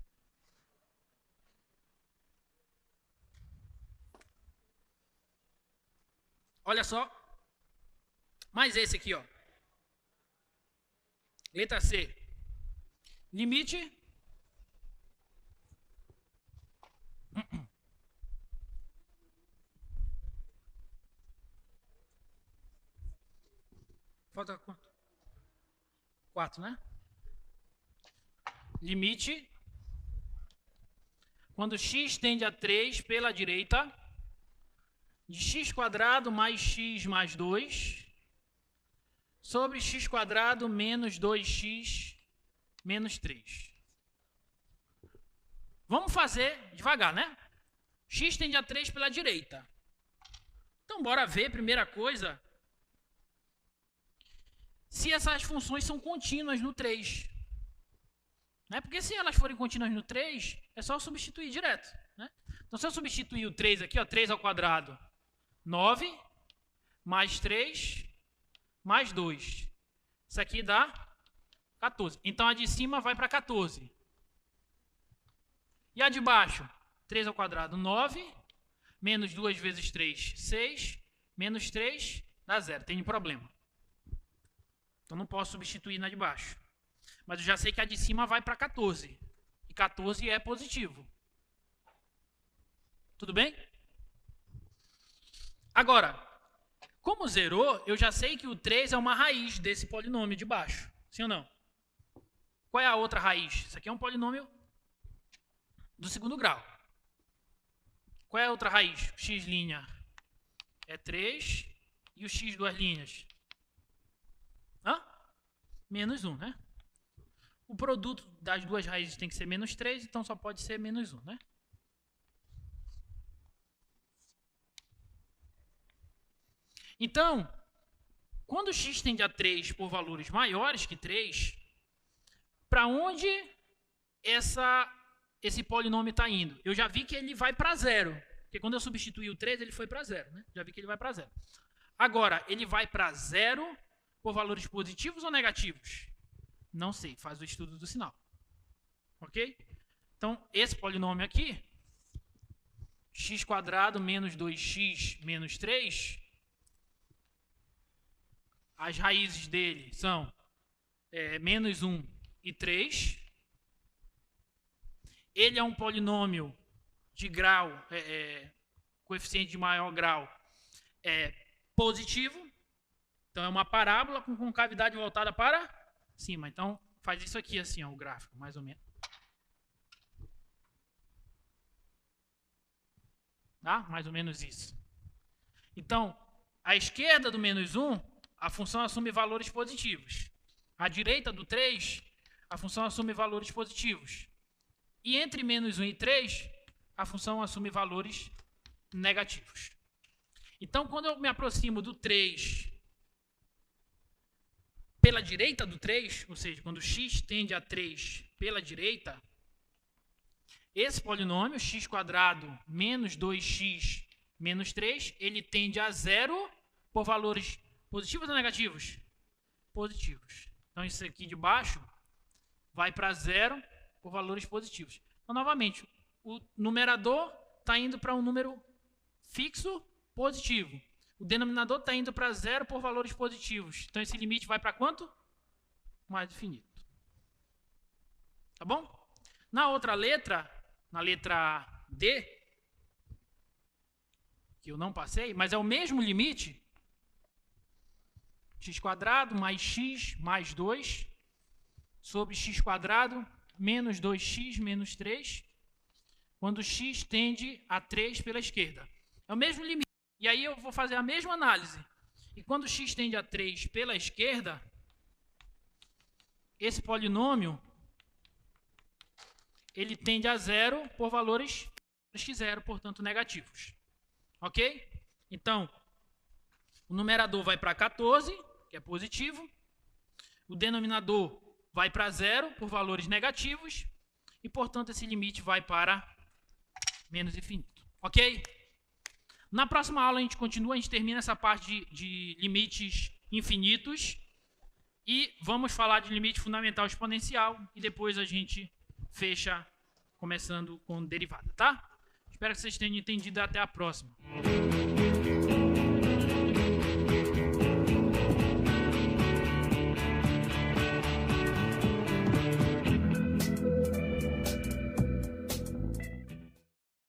Olha só. Mais esse aqui, ó. Letra C. Limite. Falta quanto? 4, né? Limite. Quando x tende a 3 pela direita, de x² mais x mais 2, sobre x² menos 2x menos 3. Vamos fazer devagar, né? X tende a 3 pela direita. Então, bora ver, primeira coisa, se essas funções são contínuas no 3. Né? Porque se elas forem contínuas no 3, é só substituir direto. Né? Então, se eu substituir o 3 aqui, ó, 3², 9, mais 3, mais 2. Isso aqui dá 14. Então, a de cima vai para 14. E a de baixo? 3², 9, menos 2 vezes 3, 6, menos 3, dá 0. Tem problema. Então, não posso substituir na de baixo. Mas eu já sei que a de cima vai para 14. E 14 é positivo. Tudo bem? Agora, como zerou, eu já sei que o 3 é uma raiz desse polinômio de baixo. Sim ou não? Qual é a outra raiz? Isso aqui é um polinômio do segundo grau. Qual é a outra raiz? O x' é 3 e o x duas linhas? Menos 1, né? O produto das duas raízes tem que ser menos 3, então só pode ser menos 1, né? Então, quando x tende a 3 por valores maiores que 3, para onde esse polinômio está indo? Eu já vi que ele vai para 0. Porque quando eu substituí o 3, ele foi para 0. Né? Já vi que ele vai para 0. Agora, ele vai para 0 por valores positivos ou negativos? Não sei, faz o estudo do sinal. Ok? Então, esse polinômio aqui, x² menos 2x menos 3, as raízes dele são menos 1 e 3. Ele é um polinômio de grau, coeficiente de maior grau positivo. Então, é uma parábola com concavidade voltada para cima. Então, faz isso aqui assim, ó, o gráfico, mais ou menos. Tá? Mais ou menos isso. Então, à esquerda do menos 1, a função assume valores positivos. À direita do 3, a função assume valores positivos. E entre menos 1 e 3, a função assume valores negativos. Então, quando eu me aproximo do 3 pela direita do 3, ou seja, quando x tende a 3 pela direita, esse polinômio, x² menos 2x menos 3, ele tende a 0 por valores positivos ou negativos? Positivos. Então, isso aqui de baixo vai para 0 por valores positivos. Então, novamente, o numerador está indo para um número fixo positivo. O denominador está indo para 0 por valores positivos. Então, esse limite vai para quanto? Mais infinito. Tá bom? Na outra letra, na letra D, que eu não passei, mas é o mesmo limite, x² mais x mais 2 sobre x² menos 2x menos 3, quando x tende a 3 pela esquerda. É o mesmo limite. E aí eu vou fazer a mesma análise. E quando x tende a 3 pela esquerda, esse polinômio, ele tende a 0 por valores x0, portanto, negativos. Ok? Então, o numerador vai para 14, que é positivo. O denominador vai para 0 por valores negativos. E, portanto, esse limite vai para menos infinito. Ok? Na próxima aula a gente continua, a gente termina essa parte de limites infinitos. E vamos falar de limite fundamental exponencial. E depois a gente fecha começando com derivada, tá? Espero que vocês tenham entendido. Até a próxima.